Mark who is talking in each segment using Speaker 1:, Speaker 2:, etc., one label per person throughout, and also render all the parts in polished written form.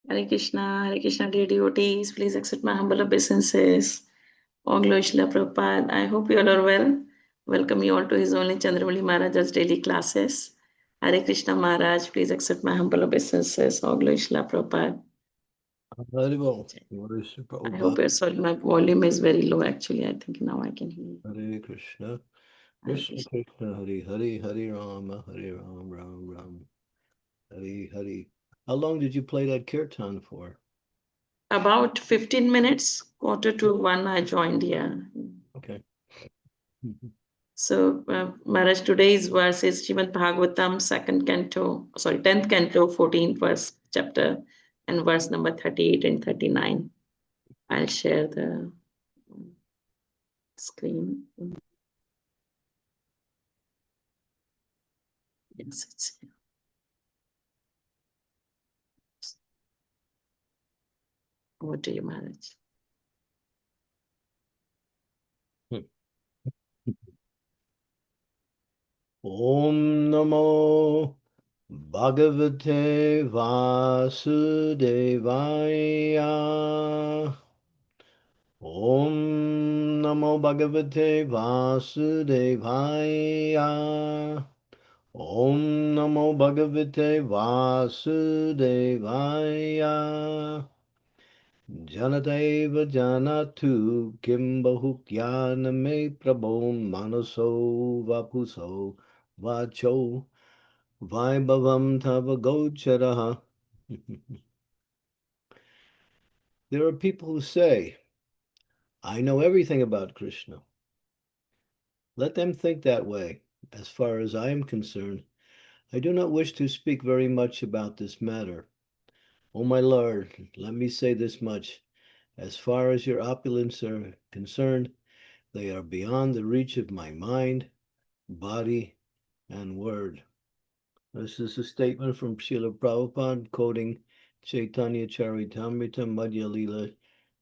Speaker 1: Hare Krishna, dear devotees, please accept my humble obeisances. Om Glory Srila Prabhupada. I hope you all are well. Welcome you all to His Only Chandramauli Maharaj's daily classes. Hare Krishna Maharaj, please accept my humble obeisances. Om Glory Srila Prabhupada. I hope you're sorry, my volume is very low actually. I think now I can hear you.
Speaker 2: Hare Krishna.
Speaker 1: Hare
Speaker 2: Krishna
Speaker 1: Krishna.
Speaker 2: Krishna Hare Hare Hare Rama Hare Ram Ram Ram Hare Hare. How long did you play that kirtan for?
Speaker 1: About 15 minutes, quarter to one, I joined here.
Speaker 2: Okay.
Speaker 1: So, Maharaj, today's verse is Srimad Bhagavatam, second canto, sorry, 10th canto, 14th verse chapter, and verse number 38 and 39. I'll share the screen. Yes, it's here. Over to you, Maharaj.
Speaker 2: Om Namo Bhagavate Vasudevaya. Om Namo Bhagavate Vasudevaya. Om Namo Bhagavate Vasudevaya. Janadeva Janatu Kim Bahukyaname Prabho Manaso Vapuso Vacho Vaibhavam Tava Gocharaha. There are people who say, I know everything about Krishna. Let them think that way. As far as I am concerned, I do not wish to speak very much about this matter. O my Lord, let me say this much. As far as your opulence are concerned, they are beyond the reach of my mind, body, and word. This is a statement from Srila Prabhupada quoting Chaitanya Charitamrita Madhya Lila,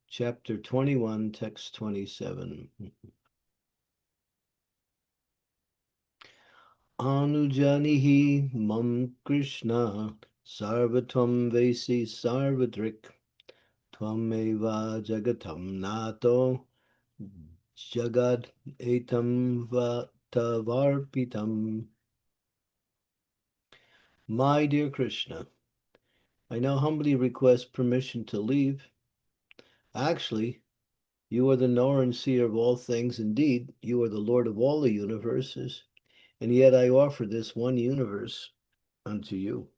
Speaker 2: chapter 21, text 27. Anujanihi mam Krishna sarvatvam vesi sarvadrik tvameva jagatam nato jagad etam vatavarpitam. My dear Krishna, I now humbly request permission to leave. Actually, you are the knower and seer of all things. Indeed, you are the Lord of all the universes. And yet I offer this one universe unto you.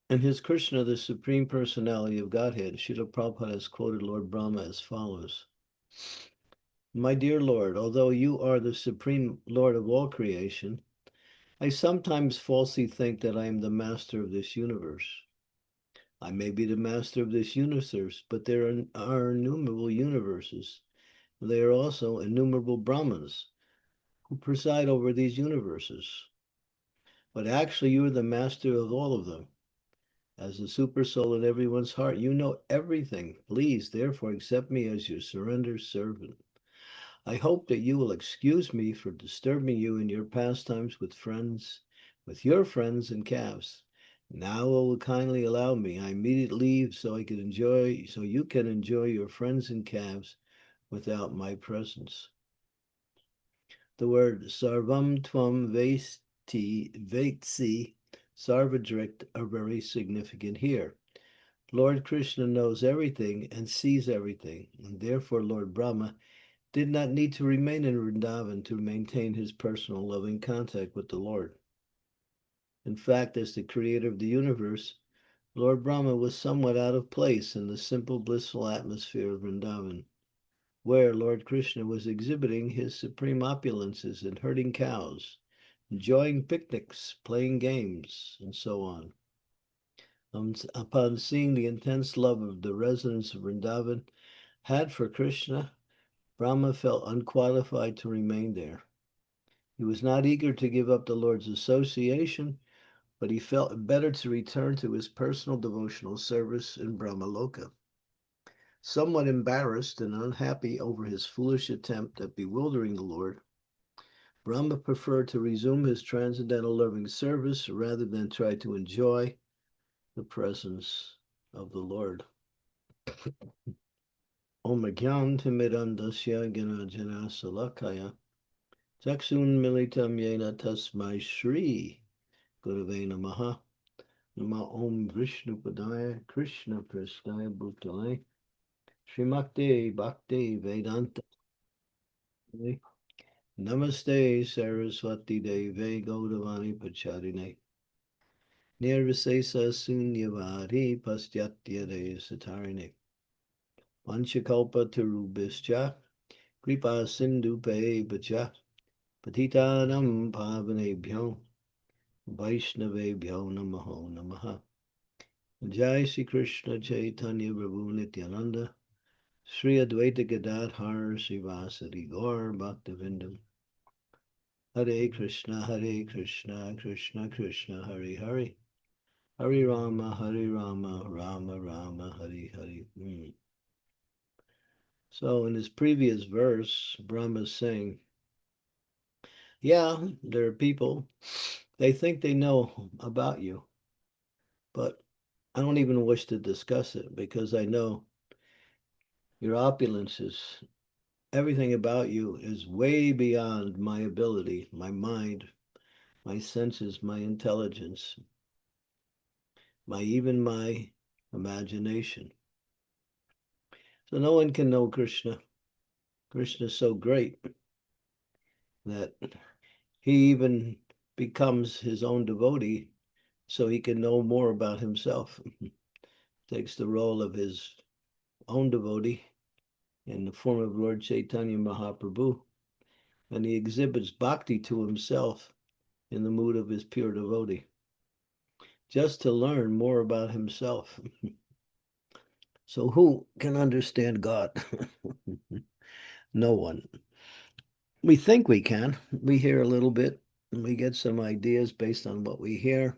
Speaker 2: In his Krishna, the Supreme Personality of Godhead, Srila Prabhupada has quoted Lord Brahma as follows. My dear Lord, although you are the Supreme Lord of all creation, I sometimes falsely think that I am the master of this universe. I may be the master of this universe, but there are innumerable universes. There are also innumerable Brahmans who preside over these universes. But actually, you are the master of all of them. As the super soul in everyone's heart, you know everything. Please, therefore, accept me as your surrendered servant. I hope that you will excuse me for disturbing you in your pastimes with your friends and calves. Now will kindly allow me. I immediately leave so you can enjoy your friends and calves without my presence. The word sarvam tvam vetsi sarvadrikt are very significant here. Lord Krishna knows everything and sees everything, and therefore Lord Brahma did not need to remain in Vrindavan to maintain his personal loving contact with the Lord. In fact, as the creator of the universe, Lord Brahma was somewhat out of place in the simple blissful atmosphere of Vrindavan, where Lord Krishna was exhibiting his supreme opulences and herding cows, enjoying picnics, playing games, and so on. Upon seeing the intense love of the residents of Vrindavan had for Krishna, Brahma felt unqualified to remain there. He was not eager to give up the Lord's association, but he felt it better to return to his personal devotional service in Brahmaloka. Somewhat embarrassed and unhappy over his foolish attempt at bewildering the Lord, Brahma preferred to resume his transcendental loving service rather than try to enjoy the presence of the Lord. Om Gyan Timidandasya Ganajana Salakaya Chaksun Militam Yena Tasmai Shri Gurave Namaha Nama Om Vishnu Padaya Krishna Prasthaya Bhutale Srimakti Bhakti Vedanta Namaste Saraswati Deve Gaudavani Pacharine Nirvisesa Sunyavadi Pastyatya De Satarine Panchakalpa Tarubhischa Kripa Sindhu Pe Bacha Patitanam Pavanebhyo Vaishnavebhyo Namaho Namaha Jai Sri Krishna Chaitanya Prabhu Nityananda Sri Advaita Gadadhar Srivasadi Gaur Bhaktivinoda Hare Krishna Krishna Krishna Hare Hare Hare Rama Rama Rama Hare Hare. So in his previous verse, Brahma is saying, yeah, there are people, they think they know about you, but I don't even wish to discuss it because I know your opulences, everything about you is way beyond my ability, my mind, my senses, my intelligence, even my imagination. So no one can know Krishna. Krishna is so great that he even becomes his own devotee so he can know more about himself. Takes the role of his own devotee in the form of Lord Chaitanya Mahaprabhu, and he exhibits bhakti to himself in the mood of his pure devotee, just to learn more about himself. So who can understand God? No one. We think we can. We hear a little bit, and we get some ideas based on what we hear,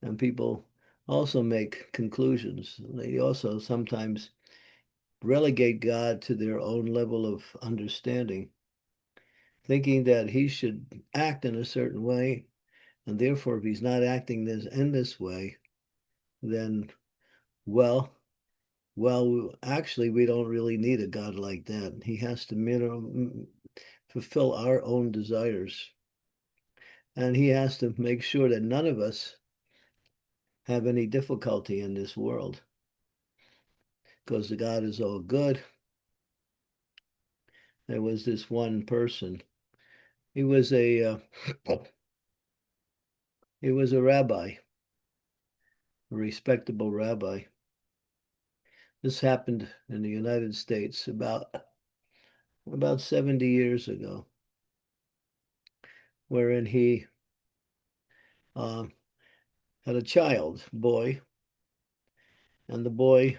Speaker 2: and people also make conclusions. They also sometimes relegate God to their own level of understanding, thinking that he should act in a certain way, and therefore if he's not acting in this way, then well, actually we don't really need a God like that. He has to fulfill our own desires, and he has to make sure that none of us have any difficulty in this world, because the God is all good. There was this one person. He was a rabbi, a respectable rabbi. This happened in the United States about 70 years ago, wherein he had a child, boy, and the boy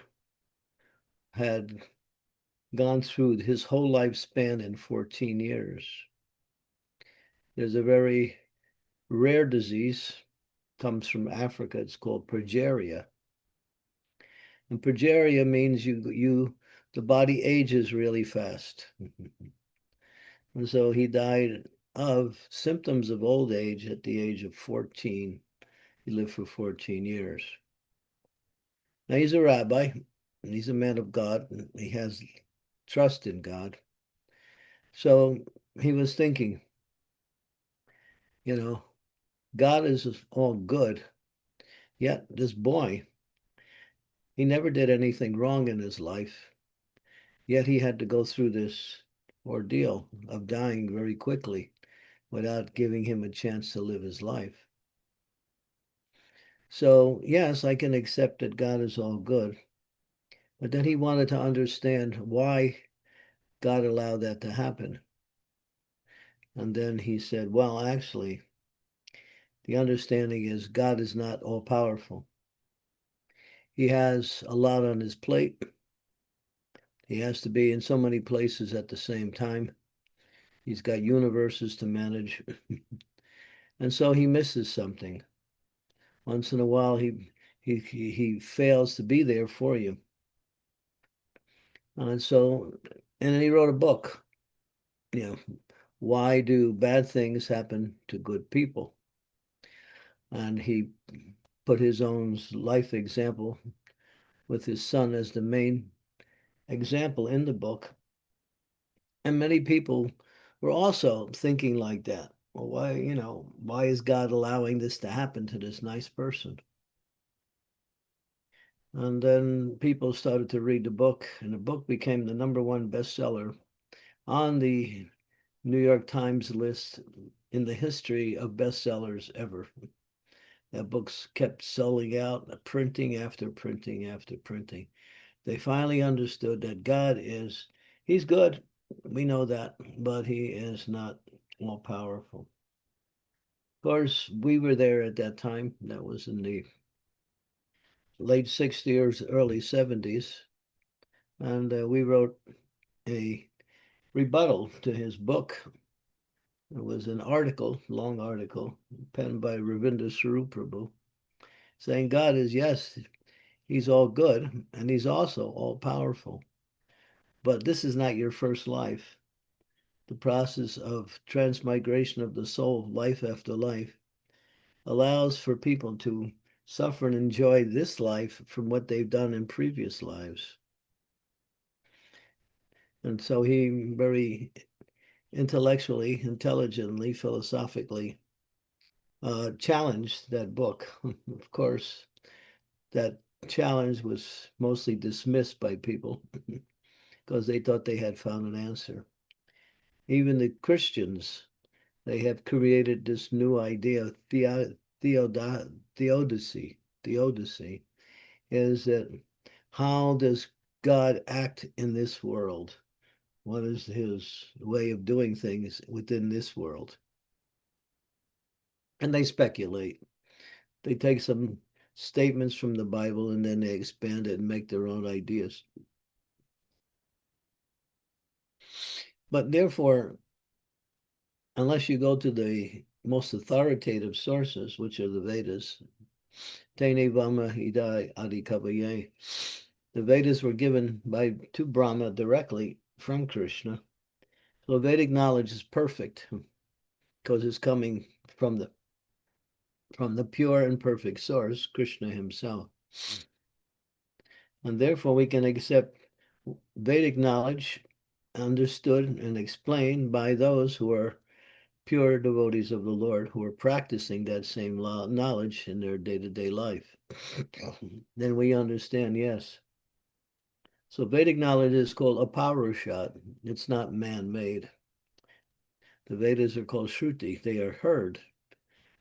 Speaker 2: had gone through his whole lifespan in 14 years. There's a very rare disease, comes from Africa. It's called progeria. And progeria means the body ages really fast. And so he died of symptoms of old age at the age of 14. He lived for 14 years. Now he's a rabbi, and he's a man of God, and he has trust in God. So he was thinking, God is all good, yet this boy, he never did anything wrong in his life, yet he had to go through this ordeal of dying very quickly without giving him a chance to live his life. So, yes, I can accept that God is all good, but then he wanted to understand why God allowed that to happen. And then he said, well, actually, the understanding is God is not all powerful. He has a lot on his plate. He has to be in so many places at the same time. He's got universes to manage. And so he misses something. Once in a while, he fails to be there for you. And so, and then he wrote a book, why do bad things happen to good people? And he put his own life example with his son as the main example in the book. And many people were also thinking like that. Well, why is God allowing this to happen to this nice person? And then people started to read the book, and the book became the #1 bestseller on the New York Times list in the history of bestsellers ever. That books kept selling out, printing after printing after printing. They finally understood that He's good. We know that, but He is not all powerful. Of course, we were there at that time. That was in the late 60s, early 70s. And we wrote a rebuttal to his book. It was an article, long article, penned by Ravinda Saruprabhu, saying God is, yes, He's all good, and He's also all powerful. But this is not your first life. The process of transmigration of the soul, life after life, allows for people to suffer and enjoy this life from what they've done in previous lives. And so he very intellectually, intelligently, philosophically challenged that book. Of course, that challenge was mostly dismissed by people because they thought they had found an answer. Even the Christians, they have created this new idea of theodicy. Theodicy is that how does God act in this world? What is his way of doing things within this world? And they speculate. They take some statements from the Bible and then they expand it and make their own ideas. But therefore, unless you go to the most authoritative sources, which are the Vedas, Tene Vama Hidai Adi Kavaye, the Vedas were given to Brahma directly from Krishna. So Vedic knowledge is perfect because it's coming from the pure and perfect source, Krishna himself. And therefore we can accept Vedic knowledge understood and explained by those who are pure devotees of the Lord, who are practicing that same knowledge in their day-to-day life. Then we understand, yes. So Vedic knowledge is called aparushat. It's not man-made. The Vedas are called Shruti. They are heard,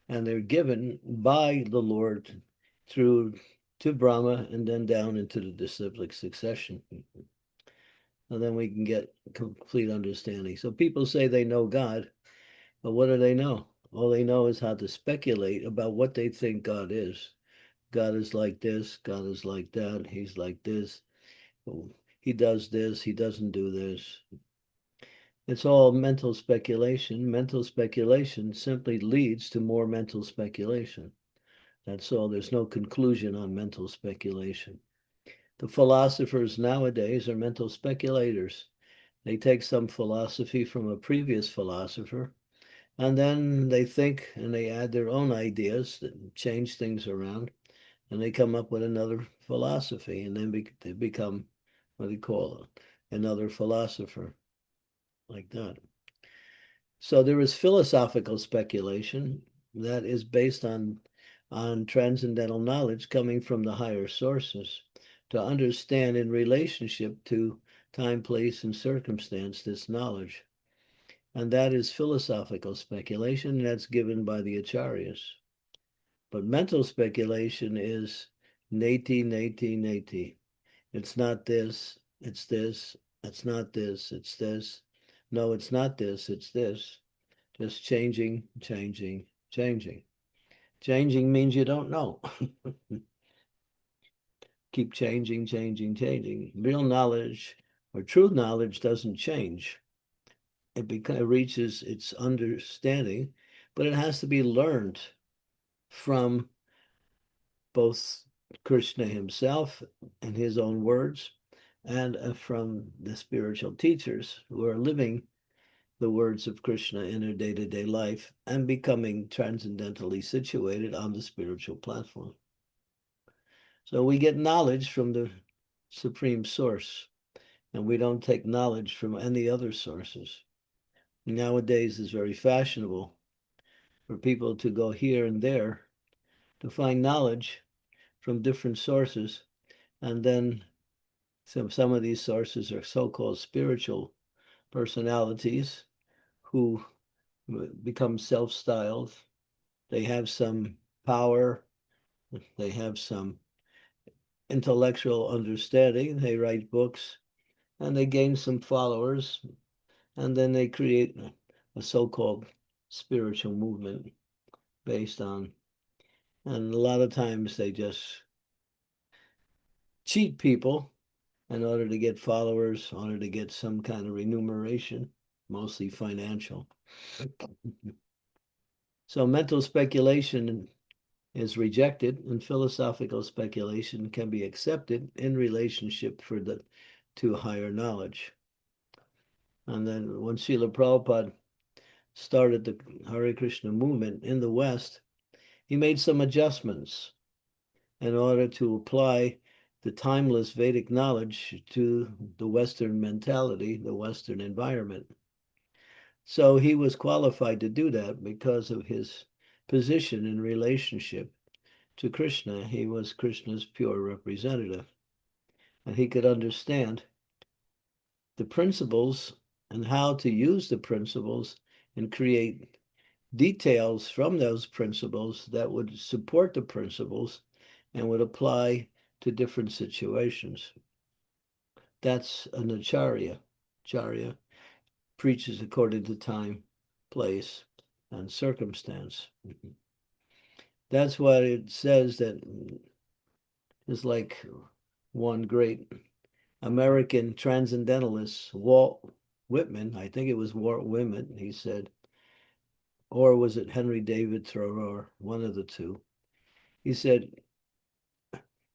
Speaker 2: and they're given by the Lord through to Brahma and then down into the disciplic succession. And then we can get complete understanding. So people say they know God, but what do they know? All they know is how to speculate about what they think God is. God is like this, God is like that, he's like this, he does this, he doesn't do this. It's all mental speculation. Mental speculation simply leads to more mental speculation. That's all. There's no conclusion on mental speculation. The philosophers nowadays are mental speculators. They take some philosophy from a previous philosopher, and then they think and they add their own ideas that change things around, and they come up with another philosophy, and then they become what do you call it? Another philosopher, like that. So there is philosophical speculation that is based on transcendental knowledge coming from the higher sources to understand in relationship to time, place, and circumstance this knowledge. And that is philosophical speculation that's given by the acharyas. But mental speculation is neti, neti, neti. It's not this, it's this, it's not this, it's this. No, it's not this, it's this. Just changing, changing, changing. Changing means you don't know. Keep changing, changing, changing. Real knowledge or true knowledge doesn't change. It reaches its understanding, but it has to be learned from both Krishna himself and his own words, and from the spiritual teachers who are living the words of Krishna in their day-to-day life and becoming transcendentally situated on the spiritual platform. So we get knowledge from the Supreme Source, and we don't take knowledge from any other sources. Nowadays, it's very fashionable for people to go here and there to find knowledge from different sources, and then some of these sources are so-called spiritual personalities who become self-styled. They have some power, they have some intellectual understanding, they write books, and they gain some followers, and then they create a so-called spiritual movement based on, and a lot of times they just cheat people in order to get followers, in order to get some kind of remuneration, mostly financial. So mental speculation is rejected, and philosophical speculation can be accepted in relationship to higher knowledge. And then when Srila Prabhupada started the Hare Krishna movement in the West, he made some adjustments in order to apply the timeless Vedic knowledge to the Western mentality, the Western environment. So he was qualified to do that because of his position in relationship to Krishna. He was Krishna's pure representative, and he could understand the principles and how to use the principles and create details from those principles that would support the principles and would apply to different situations. That's an acharya. Acharya preaches according to time, place, and circumstance. That's what it says that is like one great American transcendentalist, Walt Whitman, I think it was Walt Whitman, he said, or was it Henry David Thoreau, one of the two. He said,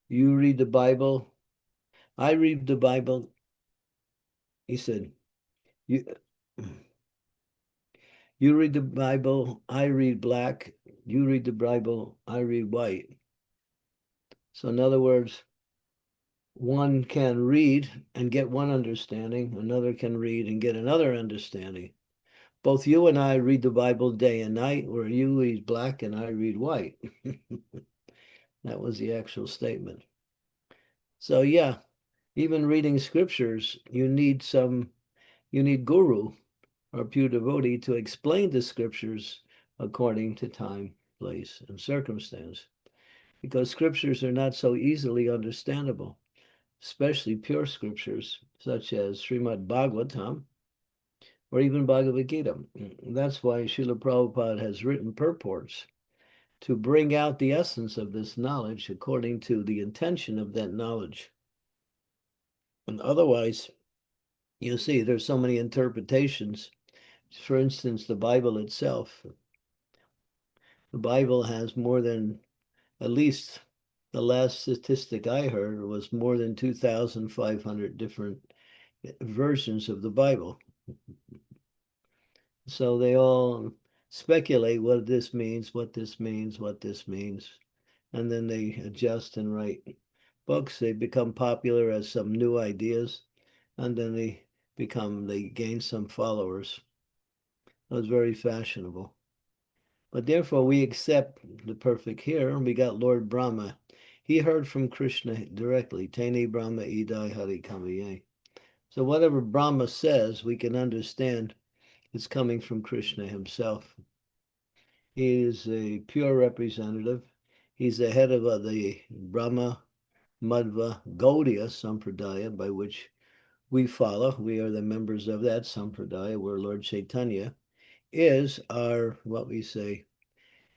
Speaker 2: you read the Bible, I read the Bible. He said, you, you read the Bible, I read black, you read the Bible, I read white. So in other words, one can read and get one understanding, another can read and get another understanding. Both you and I read the Bible day and night, where you read black and I read white. That was the actual statement. So yeah, even reading scriptures, you need guru or pure devotee to explain the scriptures according to time, place, and circumstance. Because scriptures are not so easily understandable, especially pure scriptures such as Srimad Bhagavatam or even Bhagavad Gita. That's why Srila Prabhupada has written purports to bring out the essence of this knowledge according to the intention of that knowledge. And otherwise, you see, there's so many interpretations. For instance, the Bible itself. The Bible has more than, at least the last statistic I heard was more than 2,500 different versions of the Bible. So they all speculate what this means, what this means, what this means. And then they adjust and write books. They become popular as some new ideas, and then they gain some followers. It was very fashionable. But therefore, we accept the perfect here, and we got Lord Brahma. He heard from Krishna directly. Tene Brahma Idai Hari Kamaye. So whatever Brahma says, we can understand it's coming from Krishna himself. He is a pure representative. He's the head of the Brahma Madhva Gaudiya Sampradaya, by which we follow. We are the members of that Sampradaya, where Lord Chaitanya is our, what we say,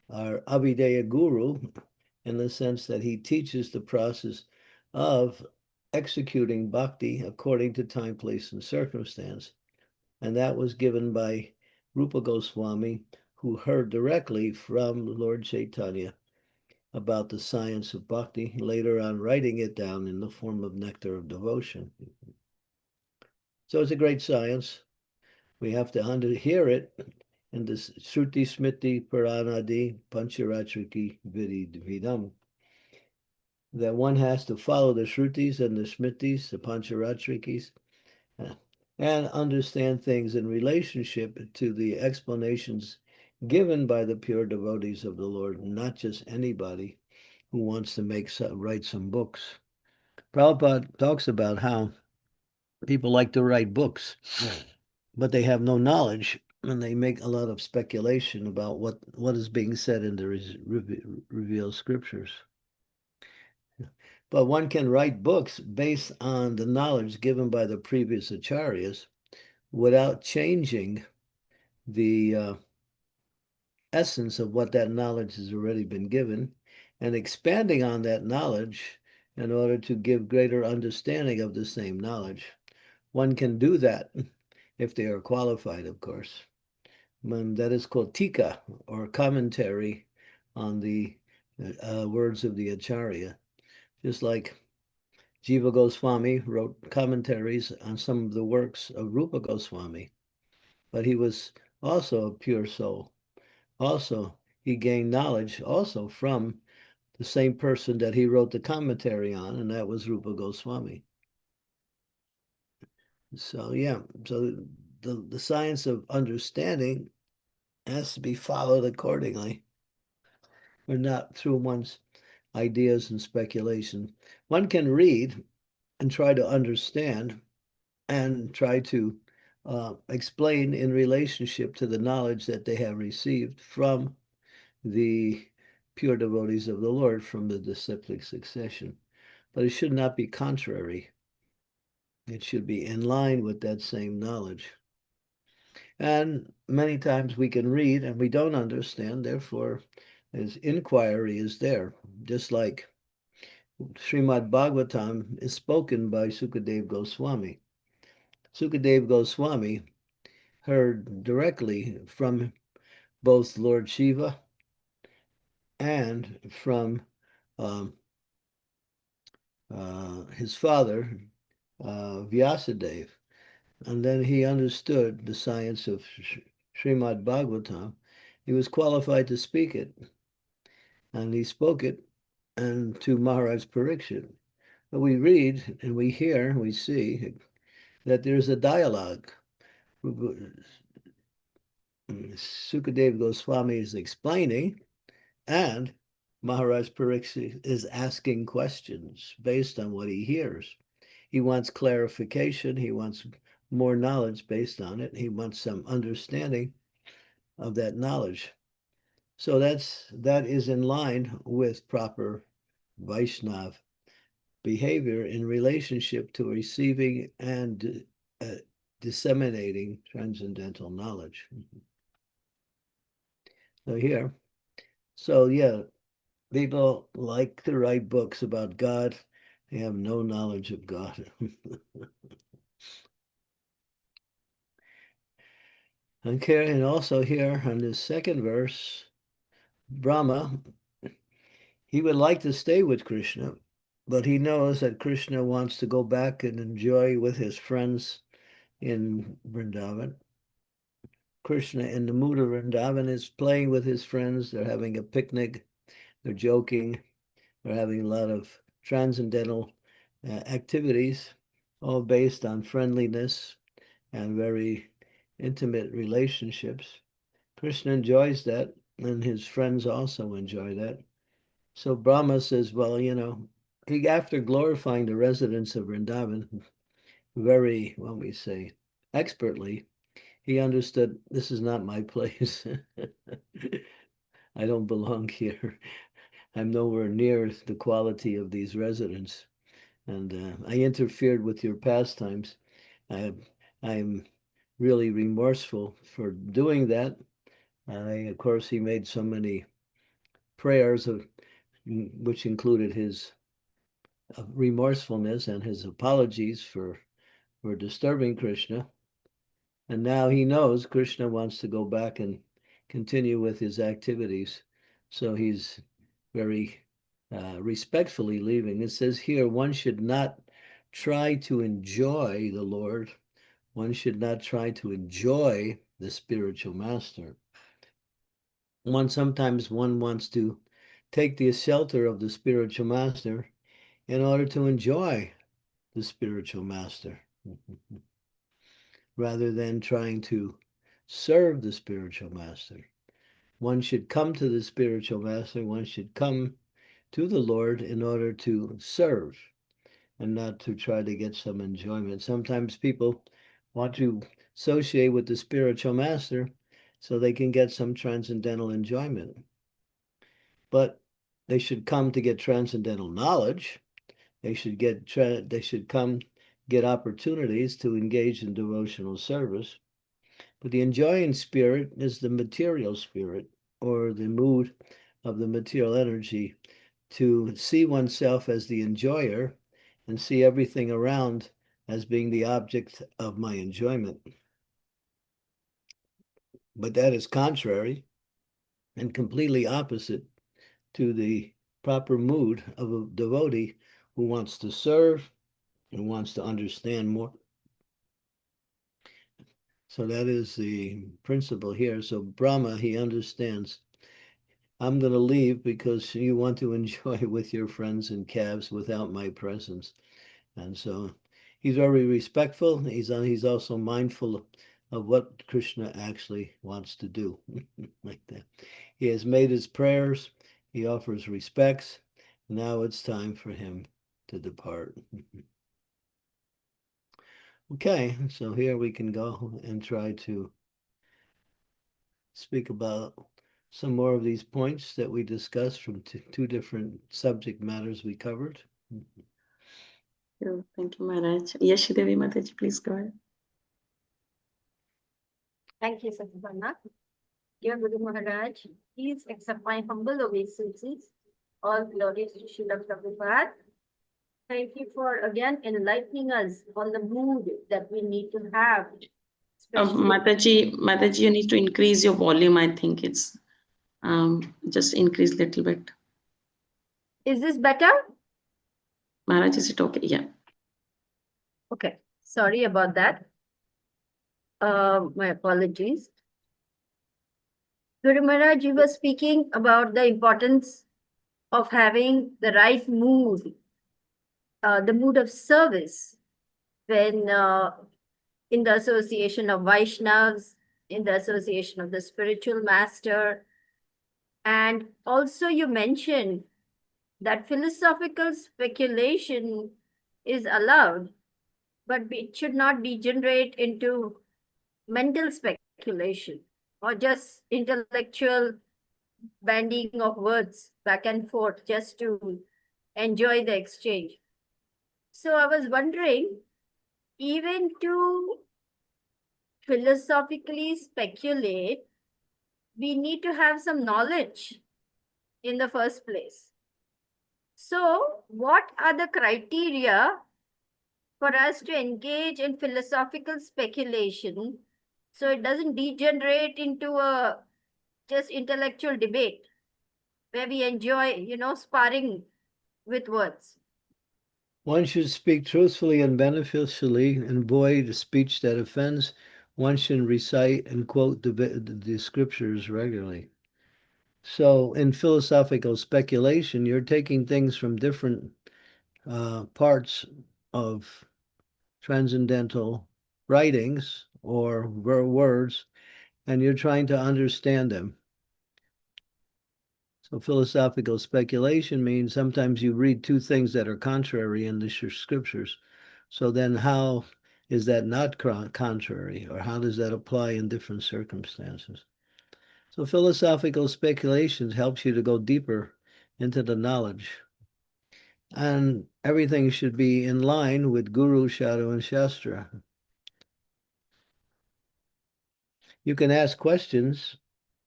Speaker 2: our Abhideya Guru, in the sense that he teaches the process of executing bhakti according to time, place, and circumstance. And that was given by Rupa Goswami, who heard directly from Lord Chaitanya about the science of bhakti, later on writing it down in the form of nectar of devotion. So it's a great science. We have to hear it in the Shruti Smriti Puranadi Pancharatriki Vidam. That one has to follow the Shrutis and the Smritis, the Pancharatrikis, and understand things in relationship to the explanations given by the pure devotees of the Lord, not just anybody who wants to write some books. Prabhupada talks about how people like to write books, but they have no knowledge, and they make a lot of speculation about what is being said in the revealed scriptures. But one can write books based on the knowledge given by the previous acharyas without changing the essence of what that knowledge has already been given and expanding on that knowledge in order to give greater understanding of the same knowledge. One can do that if they are qualified, of course. That is called tika, or commentary on the words of the acharya. Just like Jiva Goswami wrote commentaries on some of the works of Rupa Goswami, but he was also a pure soul. Also, he gained knowledge also from the same person that he wrote the commentary on, and that was Rupa Goswami. So yeah, so the science of understanding has to be followed accordingly, or not through one's ideas and speculation. One can read and try to understand and try to explain in relationship to the knowledge that they have received from the pure devotees of the Lord, from the disciplic succession. But it should not be contrary. It should be in line with that same knowledge. And many times we can read and we don't understand, therefore, as inquiry is there, just like Srimad Bhagavatam is spoken by Sukadev Goswami. Sukadev Goswami heard directly from both Lord Shiva and from his father, Vyasadeva. And then he understood the science of Srimad Bhagavatam. He was qualified to speak it, and he spoke it and to Maharaj Pariksit. But we read and we hear and we see that there's a dialogue. Sukadev Goswami is explaining, and Maharaj Pariksit is asking questions based on what he hears. He wants clarification. He wants more knowledge based on it. He wants some understanding of that knowledge. So that is in line with proper Vaishnav behavior in relationship to receiving and disseminating transcendental knowledge. So here, so yeah, people like to write books about God. They have no knowledge of God. Okay, and also here on this second verse, Brahma, he would like to stay with Krishna, but he knows that Krishna wants to go back and enjoy with his friends in Vrindavan. Krishna, in the mood of Vrindavan, is playing with his friends. They're having a picnic. They're joking. They're having a lot of transcendental activities, all based on friendliness and very intimate relationships. Krishna enjoys that, and his friends also enjoy that. So Brahma says, well, he, after glorifying the residents of Vrindavan very, when we say, expertly, he understood this is not my place. I don't belong here. I'm nowhere near the quality of these residents. And I interfered with your pastimes. I'm really remorseful for doing that. Of course, he made so many prayers, which included his remorsefulness and his apologies for disturbing Krishna. And now he knows Krishna wants to go back and continue with his activities. So he's very respectfully leaving. It says here, one should not try to enjoy the Lord One should not try to enjoy the spiritual master. Sometimes one wants to take the shelter of the spiritual master in order to enjoy the spiritual master rather than trying to serve the spiritual master. One should come to the spiritual master, one should come to the Lord in order to serve and not to try to get some enjoyment. Sometimes people want to associate with the spiritual master so they can get some transcendental enjoyment. But they should come to get transcendental knowledge. They should come get opportunities to engage in devotional service. But the enjoying spirit is the material spirit, or the mood of the material energy, to see oneself as the enjoyer and see everything around as being the object of my enjoyment. But that is contrary and completely opposite to the proper mood of a devotee who wants to serve and wants to understand more. So that is the principle here. So Brahma, he understands, I'm going to leave because you want to enjoy with your friends and calves without my presence. And so he's very respectful. He's also mindful of what Krishna actually wants to do. Like that. He has made his prayers. He offers respects. Now it's time for him to depart. Okay, so here we can go and try to speak about some more of these points that we discussed from two different subject matters we covered.
Speaker 1: Thank you, Maharaj. Yashidevi Mataji, please go ahead.
Speaker 3: Thank you, Satyavanna. Dear Guru Maharaj, please accept my humble obeisances. All glories to Srila Prabhupada. Thank you for again enlightening us on the mood that we need to have.
Speaker 1: Mataji, you need to increase your volume. I think it's just increase a little bit.
Speaker 3: Is this better?
Speaker 1: Maharaj, is it okay? Yeah.
Speaker 3: Okay. Sorry about that. My apologies. Guru Maharaj, you were speaking about the importance of having the right mood, the mood of service when in the association of Vaishnavas, in the association of the spiritual master. And also you mentioned that philosophical speculation is allowed, but it should not degenerate into mental speculation or just intellectual banding of words back and forth just to enjoy the exchange. So I was wondering, even to philosophically speculate, we need to have some knowledge in the first place. So, what are the criteria for us to engage in philosophical speculation so it doesn't degenerate into a just intellectual debate where we enjoy, sparring with words?
Speaker 2: One should speak truthfully and beneficially and avoid speech that offends. One should recite and quote the scriptures regularly. So in philosophical speculation, you're taking things from different parts of transcendental writings or words, and you're trying to understand them. So philosophical speculation means sometimes you read two things that are contrary in the scriptures. So then how is that not contrary, or how does that apply in different circumstances? So philosophical speculation helps you to go deeper into the knowledge. And everything should be in line with Guru, Shadow, and Shastra. You can ask questions,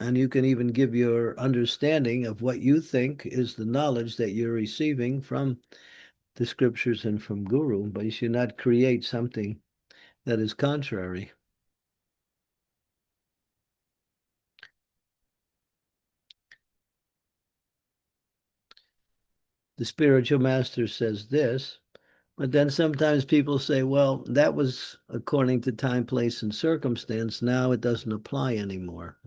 Speaker 2: and you can even give your understanding of what you think is the knowledge that you're receiving from the scriptures and from Guru, but you should not create something that is contrary. The spiritual master says this: But then sometimes people say, well, that was according to time, place, and circumstance. Now it doesn't apply anymore.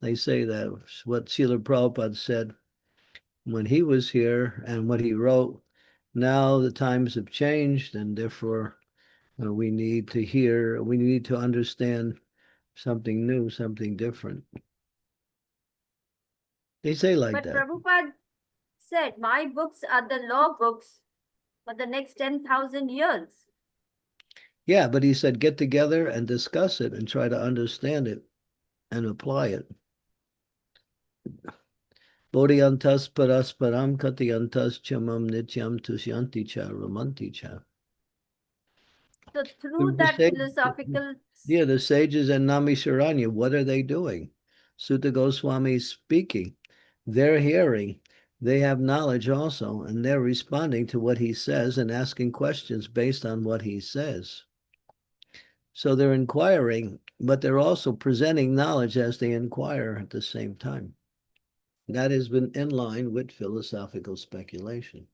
Speaker 2: They say that what Srila Prabhupada said when he was here and what he wrote, now the times have changed, and therefore we need to understand something new, something different. They say like
Speaker 3: But
Speaker 2: that.
Speaker 3: Prabhupada said, my books are the law books for the next 10,000 years.
Speaker 2: Yeah, but he said get together and discuss it and try to understand it and apply it. Bodhiantas parasparam katiyantas chamam nityam tushyanti cha ramanti cha.
Speaker 3: So through that philosophical,
Speaker 2: Yeah, the sages and Namisharanya, what are they doing? Sutta Goswami is speaking. They're hearing. They have knowledge also, and they're responding to what he says and asking questions based on what he says. So they're inquiring, but they're also presenting knowledge as they inquire at the same time. That has been in line with philosophical speculation.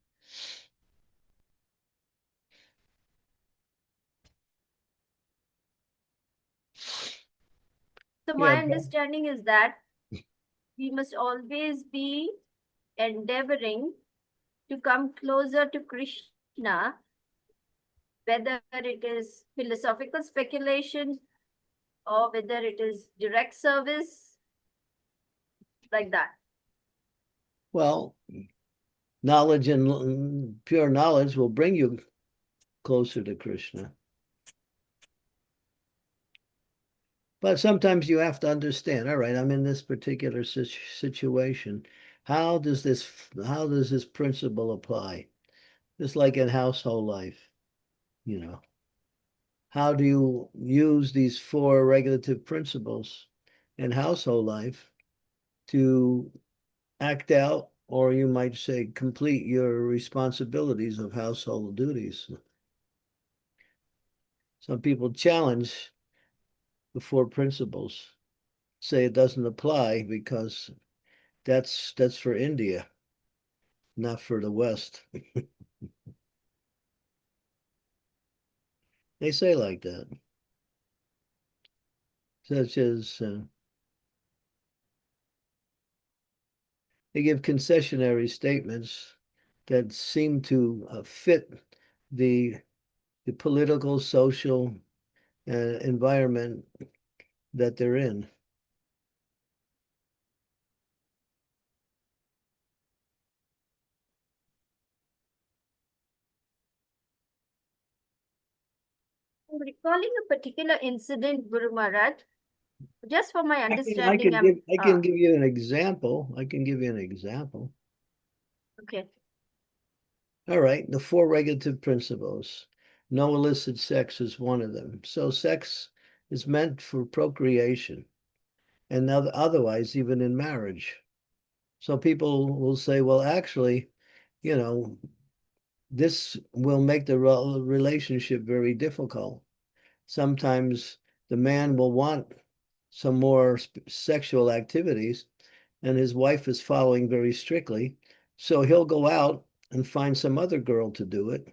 Speaker 3: so
Speaker 2: Yeah,
Speaker 3: my understanding is that we must always be endeavoring to come closer to Krishna, whether it is philosophical speculation or whether it is direct service, like that.
Speaker 2: well, knowledge and pure knowledge will bring you closer to Krishna. But sometimes you have to understand, all right, I'm in this particular situation. How does this principle apply? Just like in household life, you know. How do you use these four regulative principles in household life to act out, or you might say, complete your responsibilities of household duties? Some people challenge the four principles, say it doesn't apply because that's for India, not for the West. They say like that, such as they give concessionary statements that seem to fit the political, social environment that they're in.
Speaker 3: I'm recalling a particular incident, Guru Maharaj, just for my
Speaker 2: I
Speaker 3: understanding.
Speaker 2: can give you an example. I can give you an example.
Speaker 3: Okay.
Speaker 2: All right, the four regulative principles. No illicit sex is one of them. So sex is meant for procreation, and otherwise, even in marriage. So people will say, well, actually, this will make the relationship very difficult. Sometimes the man will want some more sexual activities, and his wife is following very strictly. So he'll go out and find some other girl to do it.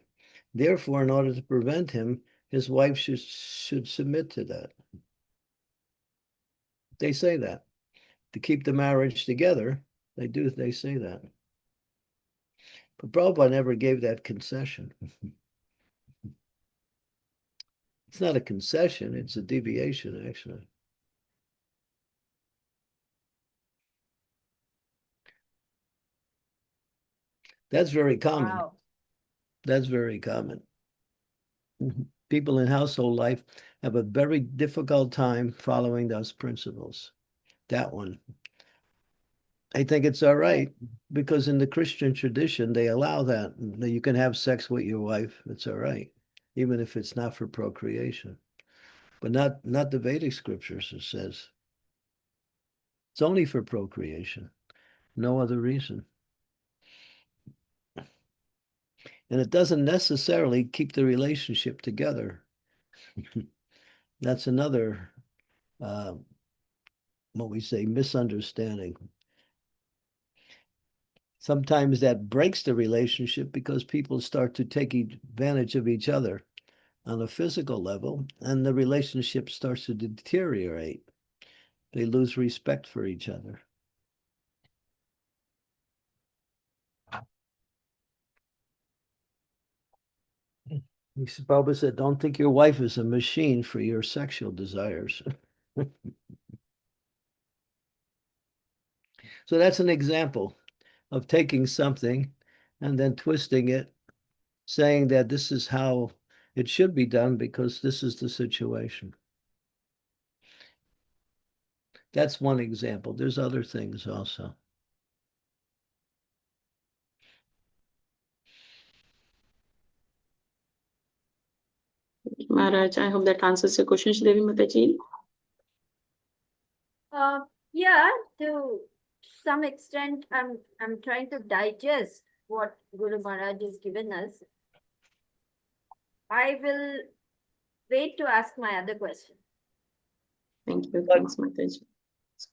Speaker 2: Therefore, in order to prevent him, his wife should submit to that. They say that. To keep the marriage together, they say that. But Prabhupada never gave that concession. It's not a concession, it's a deviation, actually. That's very common.
Speaker 3: Wow.
Speaker 2: That's very common. People in household life have a very difficult time following those principles. That one. I think it's all right because in the Christian tradition, they allow that. You can have sex with your wife. It's all right, even if it's not for procreation. But not the Vedic scriptures, it says. It's only for procreation, no other reason. And it doesn't necessarily keep the relationship together. That's another, what we say, misunderstanding. Sometimes that breaks the relationship because people start to take advantage of each other on a physical level, and the relationship starts to deteriorate. They lose respect for each other. Prabhupada said, don't think your wife is a machine for your sexual desires. So that's an example of taking something and then twisting it, saying that this is how it should be done because this is the situation. That's one example. There's other things also.
Speaker 1: Maharaj, I hope that answers your question, Devi Mataji.
Speaker 3: Yeah, to some extent, I'm trying to digest what Guru Maharaj has given us. I will wait to ask my other question.
Speaker 1: Thank you. Thanks, Mataji.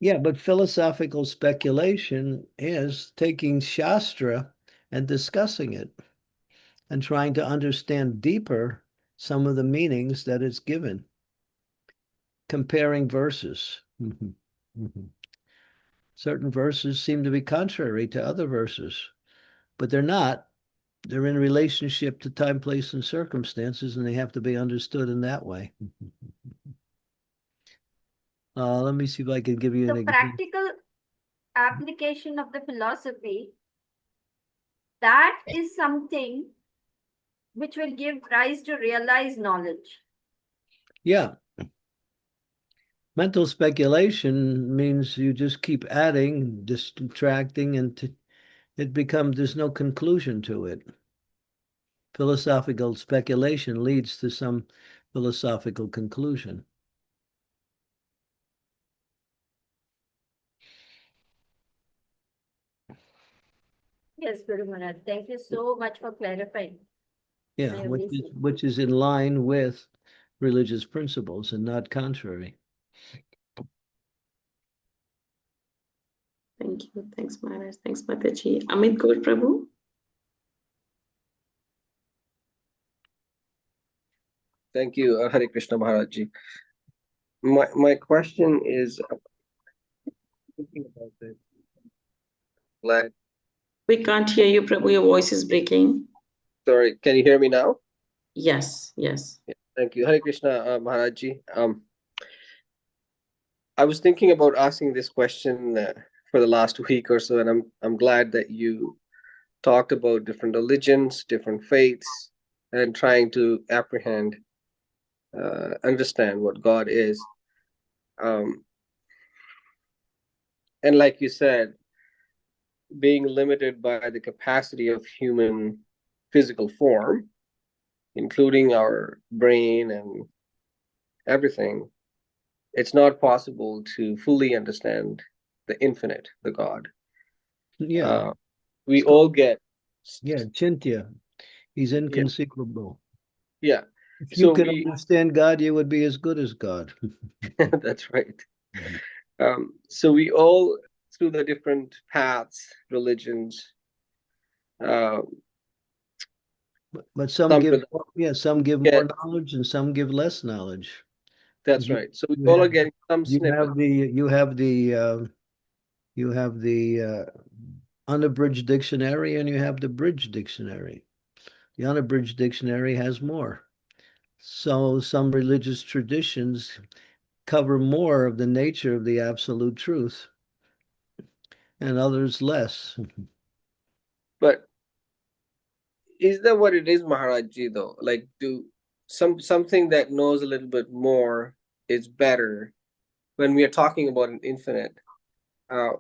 Speaker 2: Yeah, but philosophical speculation is taking Shastra and discussing it and trying to understand deeper some of the meanings that it's given, comparing verses. Certain verses seem to be contrary to other verses, but they're not. They're in relationship to time, place, and circumstances, and they have to be understood in that way. Let me see if I can give you an
Speaker 3: The
Speaker 2: example.
Speaker 3: practical application of the philosophy, that is something which will give rise to realized knowledge.
Speaker 2: Yeah. Mental speculation means you just keep adding, distracting, and it becomes, there's no conclusion to it. Philosophical speculation leads to some philosophical conclusion.
Speaker 3: Yes, Guru Maharaj. Thank you so much for clarifying.
Speaker 2: Yeah, which is in line with religious principles and not contrary.
Speaker 1: Thank you. Thanks, Maharaj. Thanks, Mataji. Amit Gaur Prabhu.
Speaker 4: Thank you, Hare Krishna Maharaj Ji. My question is thinking about this. Glad.
Speaker 1: We can't hear you, Prabhu. Your voice is breaking.
Speaker 4: Sorry, can you hear me now?
Speaker 1: Yes, yes.
Speaker 4: Yeah, thank you, Hare Krishna Maharaj Ji. I was thinking about asking this question for the last week or so, and I'm glad that you talked about different religions, different faiths, and trying to apprehend, understand what God is. And like you said, being limited by the capacity of human physical form, including our brain and everything, it's not possible to fully understand the infinite, the God.
Speaker 2: Yeah.
Speaker 4: We all get.
Speaker 2: Yeah, Chintya. He's inconceivable.
Speaker 4: Yeah.
Speaker 2: If you could understand God, you would be as good as God.
Speaker 4: That's right. So we all, through the different paths, religions,
Speaker 2: but some give more knowledge and some give less knowledge.
Speaker 4: That's right. So we all are getting some snippet.
Speaker 2: You have the unabridged dictionary and you have the bridge dictionary. The unabridged dictionary has more. So some religious traditions cover more of the nature of the absolute truth and others less.
Speaker 4: But is that what it is, Maharajji, though? Like, do something that knows a little bit more is better when we are talking about an infinite?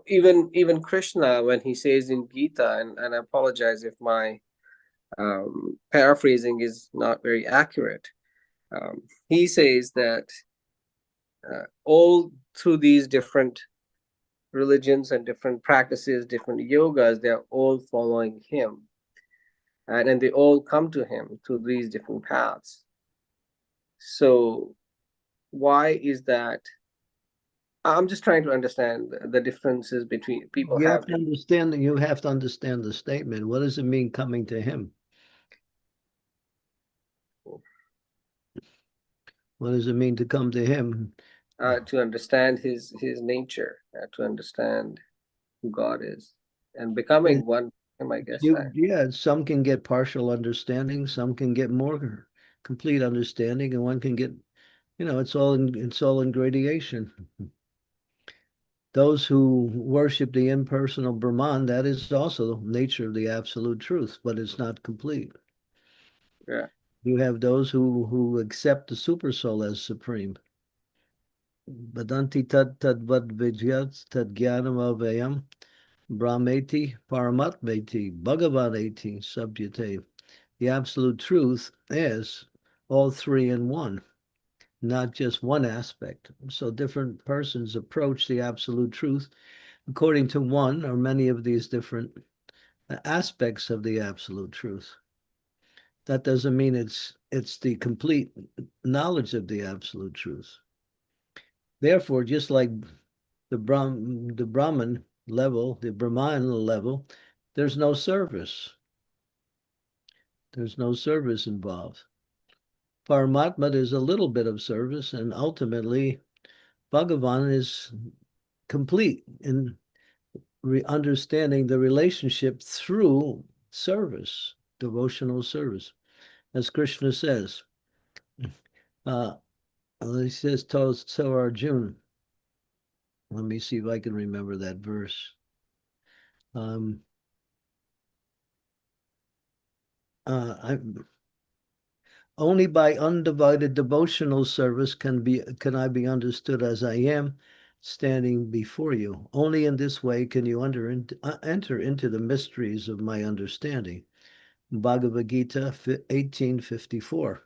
Speaker 4: Even Krishna, when he says in Gita, and I apologize if my paraphrasing is not very accurate, he says that all through these different religions and different practices, different yogas, they're all following him. And they all come to him through these different paths. So why is that I'm just trying to understand the differences between people
Speaker 2: You
Speaker 4: have.
Speaker 2: have to understand you have to understand the statement. What does it mean coming to him? What does it mean to come to him?
Speaker 4: To understand his nature, to understand who God is, and becoming one with him, I guess.
Speaker 2: Yeah, some can get partial understanding, some can get more complete understanding, and one can get, it's all in gradation. Those who worship the impersonal Brahman, that is also the nature of the absolute truth, but it's not complete.
Speaker 4: Yeah.
Speaker 2: You have those who accept the super soul as supreme. Badanti tad tadvad vidyat tad jnanam avayam brahmeti paramatmeti bhagavaneti subhyate. The absolute truth is all three in one, not just one aspect. So different persons approach the absolute truth according to one or many of these different aspects of the absolute truth. That doesn't mean it's the complete knowledge of the absolute truth. Therefore, just like the Brahman level, the Brahman level, there's no service. There's no service involved. Paramatma, there's a little bit of service, and ultimately, Bhagavan is complete in understanding the relationship through service, devotional service. As Krishna says, he says to Arjuna, let me see if I can remember that verse. Only by undivided devotional service can I be understood as I am, standing before you. Only in this way can you enter into the mysteries of my understanding. Bhagavad Gita 1854.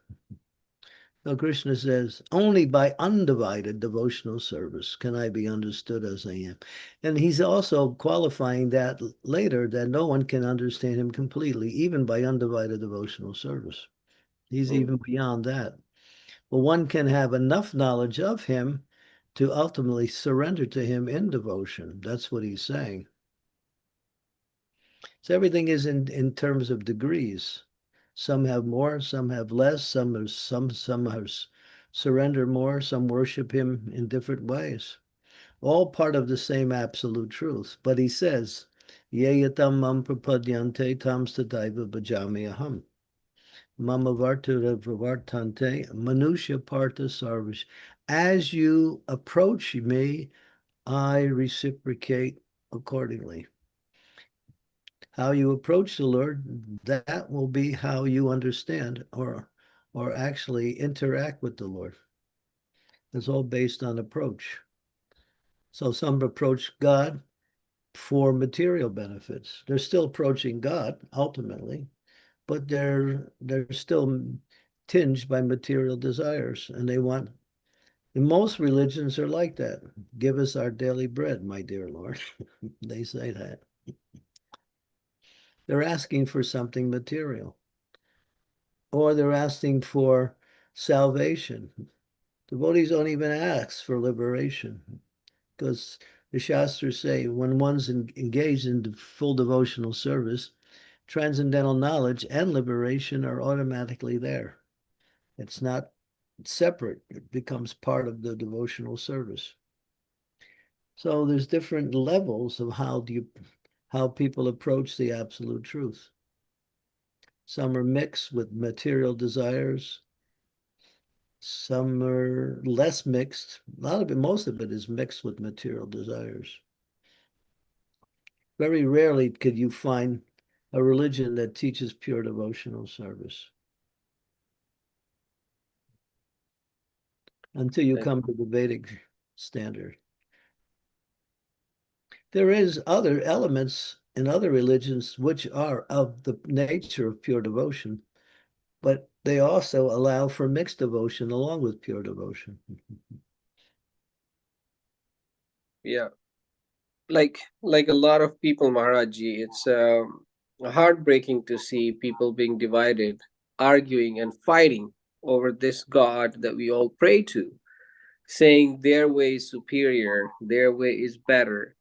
Speaker 2: So Krishna says, only by undivided devotional service can I be understood as I am. And he's also qualifying that later, that no one can understand him completely, even by undivided devotional service. He's even beyond that. Well, one can have enough knowledge of him to ultimately surrender to him in devotion. That's what he's saying. So everything is in terms of degrees. Some have more, some have less, some surrender more, some worship him in different ways. All part of the same absolute truth. But he says, Yeyatam mam prapadyante tam stadaiva bhajami aham. Mama Vartura Vartante, Manusha Partha Sarvish. As you approach me, I reciprocate accordingly. How you approach the Lord, that will be how you understand or actually interact with the Lord. It's all based on approach. So some approach God for material benefits. They're still approaching God ultimately, but they're still tinged by material desires, and they want. And most religions are like that. Give us our daily bread, my dear Lord. They say that. They're asking for something material, or they're asking for salvation. Devotees don't even ask for liberation, because the Shastras say when one's engaged in full devotional service, transcendental knowledge and liberation are automatically there. It's not separate. It becomes part of the devotional service. So there's different levels of how people approach the absolute truth. Some are mixed with material desires. Some are less mixed. A lot of it, most of it is mixed with material desires. Very rarely could you find a religion that teaches pure devotional service. Until you come to the Vedic standard. There is other elements in other religions which are of the nature of pure devotion, but they also allow for mixed devotion along with pure devotion.
Speaker 4: Yeah, like a lot of people, Maharaji, it's heartbreaking to see people being divided, arguing and fighting over this God that we all pray to. saying their way is superior, their way is better,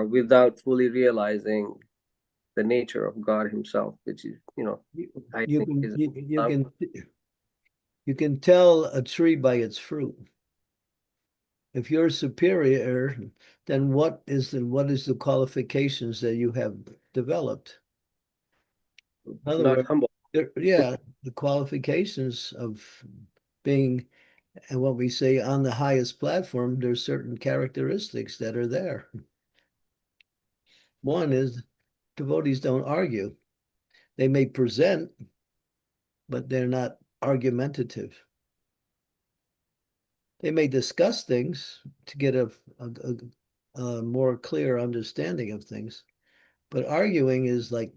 Speaker 4: without fully realizing the nature of God Himself, which is, I
Speaker 2: You
Speaker 4: think
Speaker 2: can
Speaker 4: is
Speaker 2: you can tell a tree by its fruit. If you're superior, then what is the qualifications that you have developed? In other
Speaker 4: not
Speaker 2: words,
Speaker 4: humble.
Speaker 2: yeah, the qualifications of being, and what we say, on the highest platform, there's certain characteristics that are there. One is devotees don't argue. They may present, but they're not argumentative. They may discuss things to get a more clear understanding of things, but arguing is like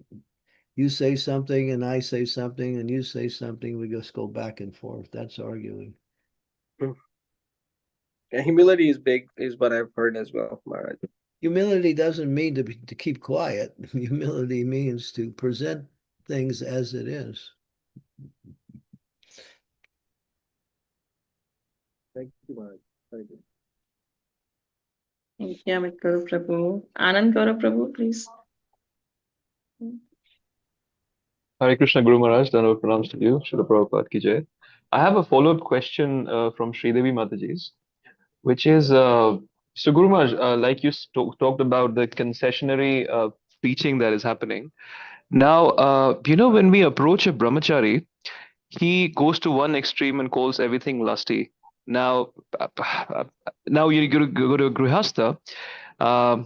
Speaker 2: you say something and I say something and you say something, we just go back and forth. That's arguing.
Speaker 4: And humility is big, is what I've heard as well, Maharaj.
Speaker 2: Humility doesn't mean to keep quiet. Humility means to present things as it is.
Speaker 4: Thank you, Maharaj. Very good.
Speaker 1: Thank you, Amit Gaurav Prabhu. Anand Gaurav Prabhu, please.
Speaker 5: Hare Krishna Guru Maharaj, Dandavat pranams to you. Srila Prabhupada ki jai. I have a follow-up question from Sridevi Mataji's, which is, so Guru Maharaj, like you talked about the concessionary preaching that is happening. Now, when we approach a brahmachari, he goes to one extreme and calls everything lusty. Now, now you go to a grihastha.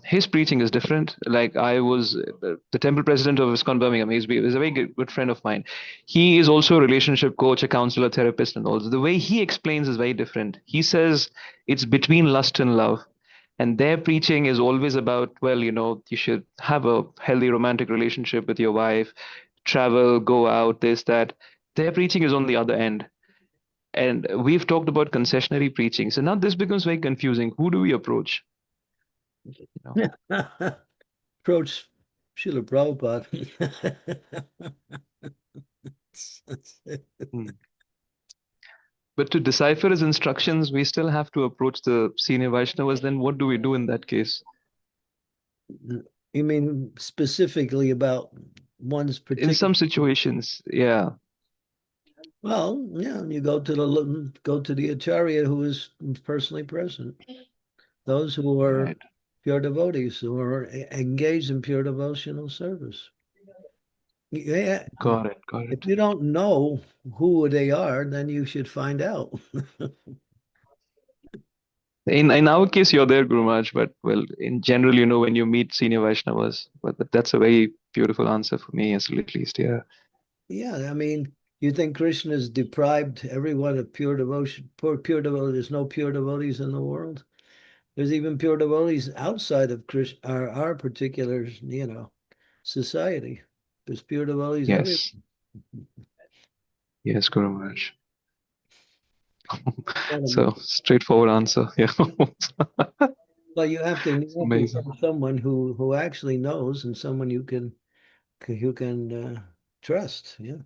Speaker 5: His preaching is different. Like I was the temple president of ISKCON Birmingham. He's a very good friend of mine. He is also a relationship coach, a counselor, therapist, and also the way he explains is very different. He says it's between lust and love. And their preaching is always about, well, you should have a healthy romantic relationship with your wife, travel, go out, this, that. Their preaching is on the other end. And we've talked about concessionary preaching. So now this becomes very confusing. Who do we approach?
Speaker 2: Approach Srila Prabhupada.
Speaker 5: Hmm. But to decipher his instructions, we still have to approach the senior Vaishnavas. Then what do we do in that case?
Speaker 2: You mean specifically about one's
Speaker 5: In
Speaker 2: particular?
Speaker 5: some situations, yeah.
Speaker 2: Well, yeah, you go to the acharya who is personally present. Those who are
Speaker 5: Right.
Speaker 2: pure devotees, who are engaged in pure devotional service. Yeah.
Speaker 5: Got it.
Speaker 2: If you don't know who they are, then you should find out.
Speaker 5: In our case, you're there, Guru Maharaj, but well, in general, when you meet senior Vaishnavas, but that's a very beautiful answer for me, at least, yeah.
Speaker 2: Yeah, I mean, you think Krishna has deprived everyone of pure devotion, pure devotee. There's no pure devotees in the world. There's even pure devotees outside of Krishna, our particular, society. There's pure devotees everywhere.
Speaker 5: Yes. Yes, Guru Maharaj. So straightforward answer. Yeah.
Speaker 2: Well, you have to
Speaker 5: Amazing.
Speaker 2: have someone who actually knows and someone you can trust. Yeah.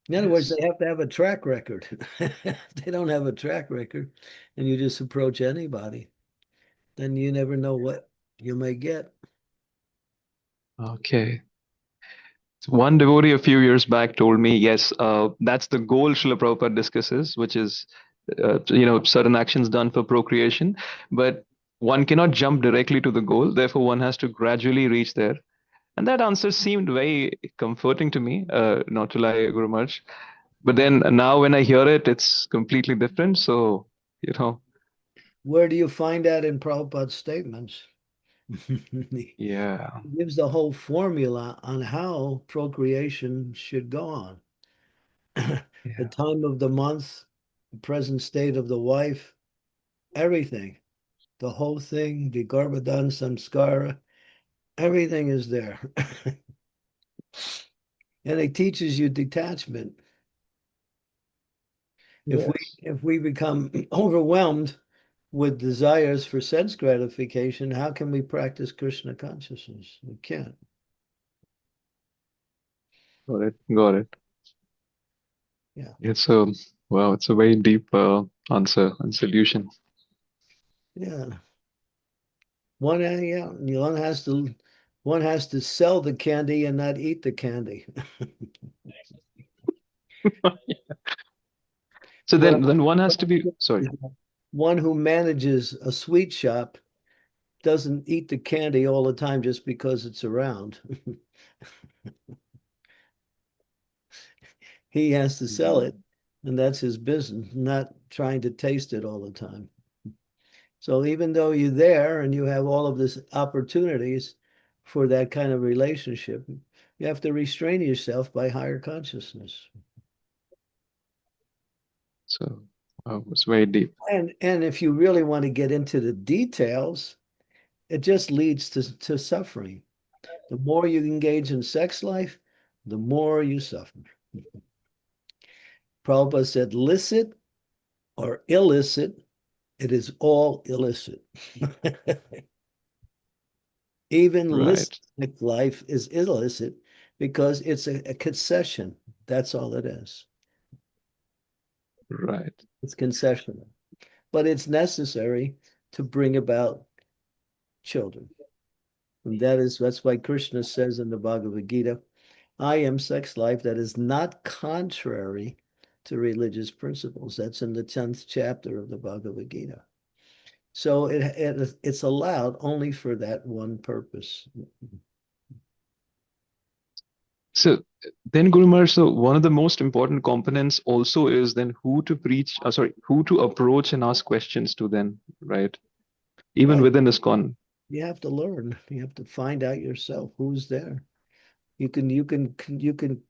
Speaker 2: In other words,
Speaker 5: Yes.
Speaker 2: they have to have a track record. They don't have a track record, and you just approach anybody, then you never know what you may get.
Speaker 5: Okay. So one devotee a few years back told me, yes, that's the goal Srila Prabhupada discusses, which is, certain actions done for procreation, but one cannot jump directly to the goal. Therefore, one has to gradually reach there. And that answer seemed very comforting to me, not to lie, Guru Maharaj. But then now when I hear it, it's completely different. So,
Speaker 2: Where do you find that in Prabhupada's statements?
Speaker 5: yeah.
Speaker 2: He gives the whole formula on how procreation should go on. The
Speaker 5: Yeah.
Speaker 2: time of the month, the present state of the wife, everything, the whole thing, the Garbhadan Samskara, everything is there. And it teaches you detachment.
Speaker 5: Yes.
Speaker 2: If we become overwhelmed with desires for sense gratification, how can we practice Krishna consciousness? We can't.
Speaker 5: Got it. Got it.
Speaker 2: Yeah.
Speaker 5: It's a Wow, it's a very deep answer and solution.
Speaker 2: Yeah. One has to sell the candy and not eat the candy.
Speaker 5: So
Speaker 2: Well,
Speaker 5: then one has to be, sorry.
Speaker 2: one who manages a sweet shop doesn't eat the candy all the time just because it's around. He has to sell it, and that's his business, not trying to taste it all the time. So even though you're there and you have all of these opportunities for that kind of relationship, you have to restrain yourself by higher consciousness.
Speaker 5: So it's very deep.
Speaker 2: And if you really want to get into the details, it just leads to suffering. The more you engage in sex life, the more you suffer. Prabhupada said, licit or illicit, it is all illicit. Even
Speaker 5: Right.
Speaker 2: licit life is illicit because it's a concession. That's all it is.
Speaker 5: Right.
Speaker 2: It's concessional. But it's necessary to bring about children. And that's why Krishna says in the Bhagavad Gita, I am sex life that is not contrary to religious principles. That's in the 10th chapter of the Bhagavad Gita. So it's allowed only for that one purpose.
Speaker 5: So then, Guru Maharaj, so one of the most important components also is then who to preach, who to approach and ask questions to then, right? Even
Speaker 2: Yeah,
Speaker 5: within ISKCON.
Speaker 2: you have to learn. You have to find out yourself who's there. You can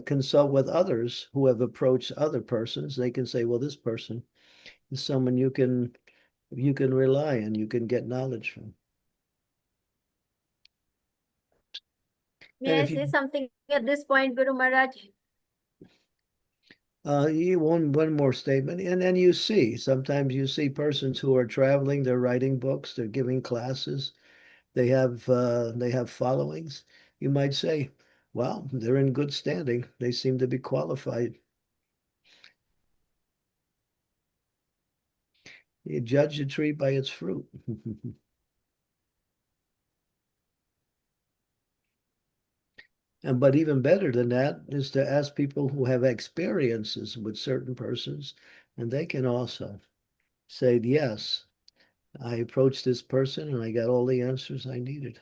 Speaker 2: consult with others who have approached other persons. They can say, well, this person is someone you can rely on, you can get knowledge from.
Speaker 3: May
Speaker 2: And
Speaker 3: I
Speaker 2: if you
Speaker 3: say something at this point, Guru Maharaj?
Speaker 2: one more statement, and then sometimes you see persons who are traveling, they're writing books, they're giving classes, they have followings. You might say, well, they're in good standing, they seem to be qualified. You judge a tree by its fruit. But even better than that is to ask people who have experiences with certain persons, and they can also say, yes, I approached this person and I got all the answers I needed.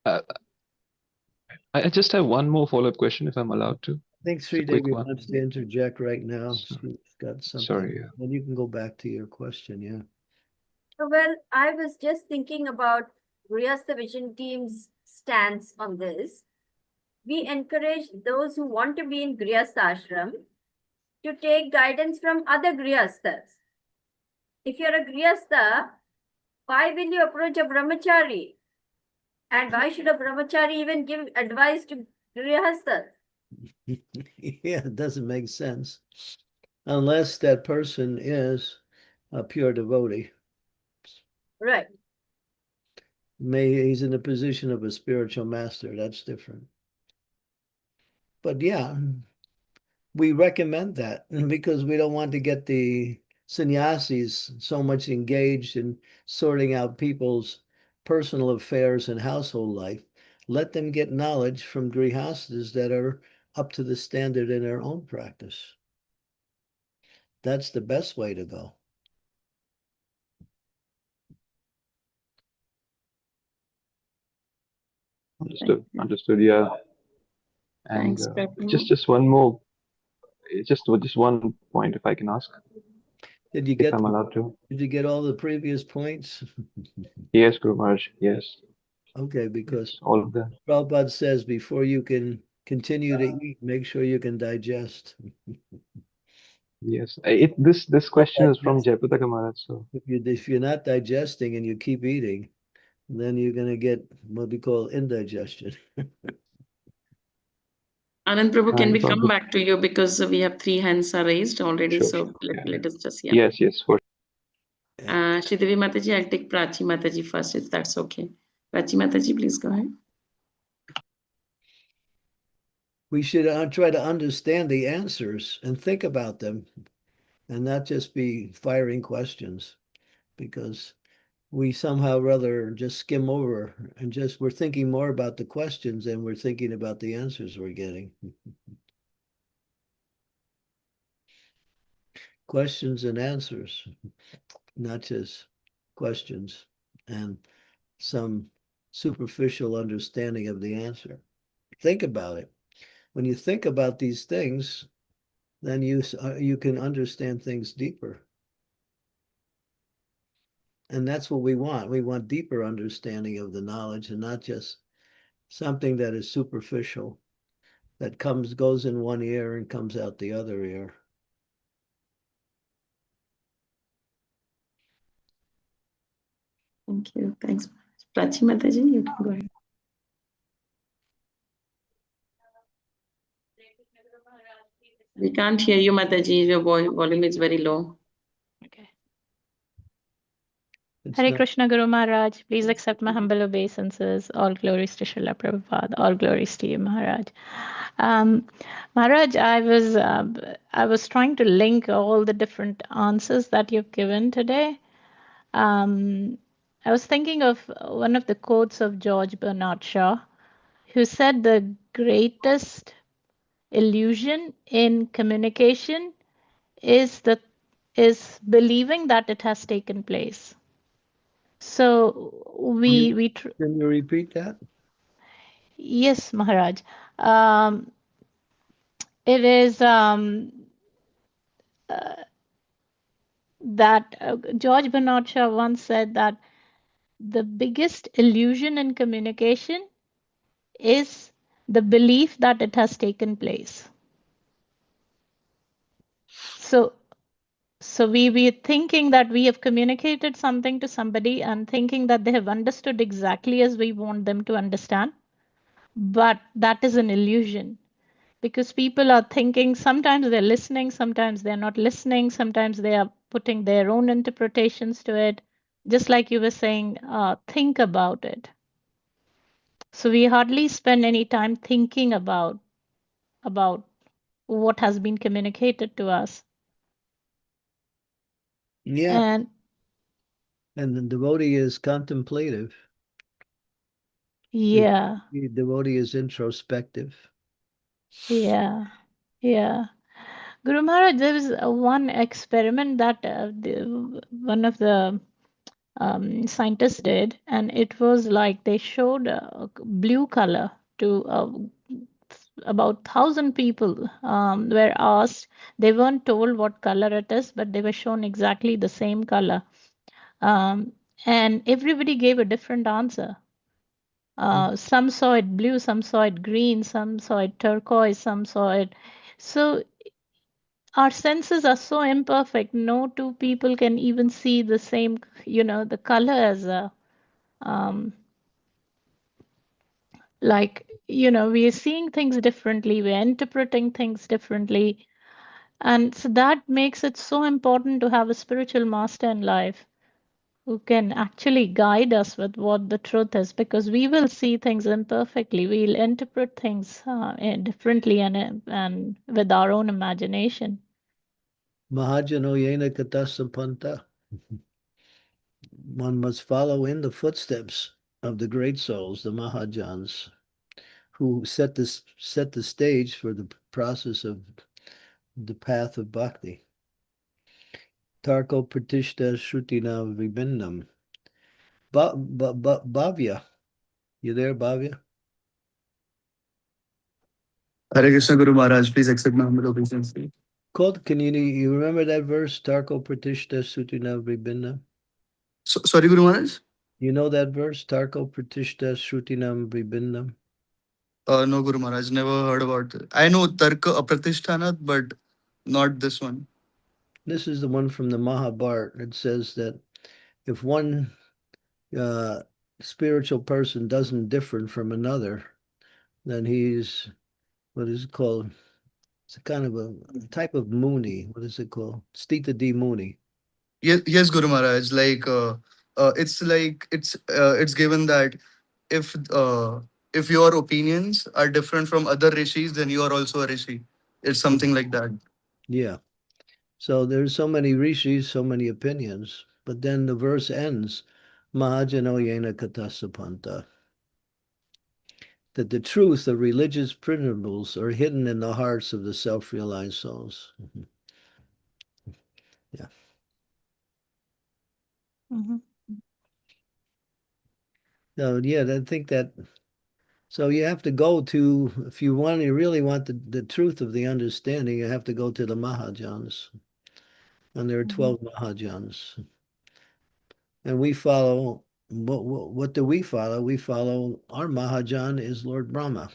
Speaker 5: I just have one more follow-up question, if I'm allowed to.
Speaker 2: I think
Speaker 5: It's a
Speaker 2: Sri
Speaker 5: quick
Speaker 2: Devi
Speaker 5: one.
Speaker 2: wants to interject right now.
Speaker 5: So,
Speaker 2: She's got something.
Speaker 5: sorry.
Speaker 2: Then you can go back to your question. Yeah.
Speaker 3: Well, I was just thinking about Grihastha Vision Team's stance on this. We encourage those who want to be in Grihastha ashram to take guidance from other Grihasthas. If you're a Grihastha, why will you approach a brahmachari? And why should a brahmachari even give advice to Grihasthas?
Speaker 2: Yeah, it doesn't make sense unless that person is a pure devotee.
Speaker 3: Right.
Speaker 2: He's in the position of a spiritual master. That's different. But yeah, we recommend that because we don't want to get the sannyasis so much engaged in sorting out people's personal affairs and household life. Let them get knowledge from grihastas that are up to the standard in their own practice. That's the best way to go.
Speaker 5: Understood, yeah. And
Speaker 1: Thanks, Prabhu.
Speaker 5: just one more, just one point, if I can ask,
Speaker 2: Did you
Speaker 5: if
Speaker 2: get
Speaker 5: I'm allowed to.
Speaker 2: Did you get all the previous points?
Speaker 5: Yes, Guru Maharaj, yes.
Speaker 2: Okay, because
Speaker 5: Yes, all of them.
Speaker 2: Prabhupada says before you can continue to eat, make sure you can digest.
Speaker 5: Yes, this question is from Jayapataka Maharaj. So
Speaker 2: If you're not digesting and you keep eating, then you're going to get what we call indigestion.
Speaker 1: Anand Prabhu, can
Speaker 5: and
Speaker 1: we come
Speaker 5: Prabhu,
Speaker 1: back to you because we have 3 hands are raised already,
Speaker 5: sure,
Speaker 1: so
Speaker 5: yeah.
Speaker 1: let us just, yeah.
Speaker 5: Yes, for
Speaker 1: Sridevi Mataji, I'll take Prachi Mataji first, if that's okay. Prachi Mataji, please go ahead.
Speaker 2: We should try to understand the answers and think about them and not just be firing questions, because we somehow rather just skim over and just we're thinking more about the questions than we're thinking about the answers we're getting. Questions and answers, not just questions and some superficial understanding of the answer. Think about it. When you think about these things, then you can understand things deeper. And that's what we want. We want deeper understanding of the knowledge and not just something that is superficial, that goes in one ear and comes out the other ear.
Speaker 1: Thank you. Thanks. Prachi Mataji, you can go ahead. We can't hear you, Mataji. Your volume is very low.
Speaker 6: Okay.
Speaker 2: It's
Speaker 6: Hare
Speaker 2: not-
Speaker 6: Krishna Guru Maharaj, please accept my humble obeisances. All glories to Srila Prabhupada. All glories to you, Maharaj. Maharaj, I was trying to link all the different answers that you've given today. I was thinking of one of the quotes of George Bernard Shaw, who said the greatest illusion in communication is believing that it has taken place. So
Speaker 2: Can you repeat that?
Speaker 6: yes, Maharaj. It is that George Bernard Shaw once said that the biggest illusion in communication is the belief that it has taken place. So we thinking that we have communicated something to somebody and thinking that they have understood exactly as we want them to understand. But that is an illusion, because people are thinking, sometimes they're listening, sometimes they're not listening, sometimes they are putting their own interpretations to it. Just like you were saying, think about it. So we hardly spend any time thinking about what has been communicated to us.
Speaker 2: Yeah. And the devotee is contemplative.
Speaker 6: Yeah.
Speaker 2: The devotee is introspective.
Speaker 6: Yeah. Guru Maharaj, there was one experiment that one of the scientists did, and it was like they showed blue color to about 1,000 people were asked. They weren't told what color it is, but they were shown exactly the same color. And everybody gave a different answer. Some saw it blue, some saw it green, some saw it turquoise, some saw it. So our senses are so imperfect. No two people can even see the same, the color as a, we are seeing things differently, we're interpreting things differently. And so that makes it so important to have a spiritual master in life who can actually guide us with what the truth is, because we will see things imperfectly. We'll interpret things differently and with our own imagination.
Speaker 2: Mahajano yena katasampanta. One must follow in the footsteps of the great souls, the Mahajans, who set the stage for the process of the path of bhakti. Tarko pratishta shrutina vibhinnam. Bhavya, you there, Bhavya?
Speaker 7: Hare Krishna Guru Maharaj, please accept my humble obeisance.
Speaker 2: Can you remember that verse? Tarko pratishta shrutina vibhinnam.
Speaker 7: Sorry, Guru Maharaj?
Speaker 2: You know that verse? Tarko pratishta shrutinam vibhinnam.
Speaker 7: No, Guru Maharaj, never heard about it. I know Tarka Apratishthana, but not this one.
Speaker 2: This is the one from the Mahabharata. It says that if one spiritual person doesn't differ from another, then he's, what is it called? It's a kind of a type of Muni. What is it called? Stita D Muni.
Speaker 7: Yes, Guru Maharaj. It's given that if if your opinions are different from other rishis, then you are also a rishi. It's something like that.
Speaker 2: Yeah. So there's so many rishis, so many opinions, but then the verse ends, Mahajano Yena Katasapanta, that the truth of religious principles are hidden in the hearts of the self-realized souls. Yeah.
Speaker 6: Mm-hmm.
Speaker 2: So yeah, I think that. So you have to go to, if you want, you really want the truth of the understanding, you have to go to the Mahajans, and there are 12 Mahajans, and we follow. What do we follow? We follow our Mahajan is Lord Brahma,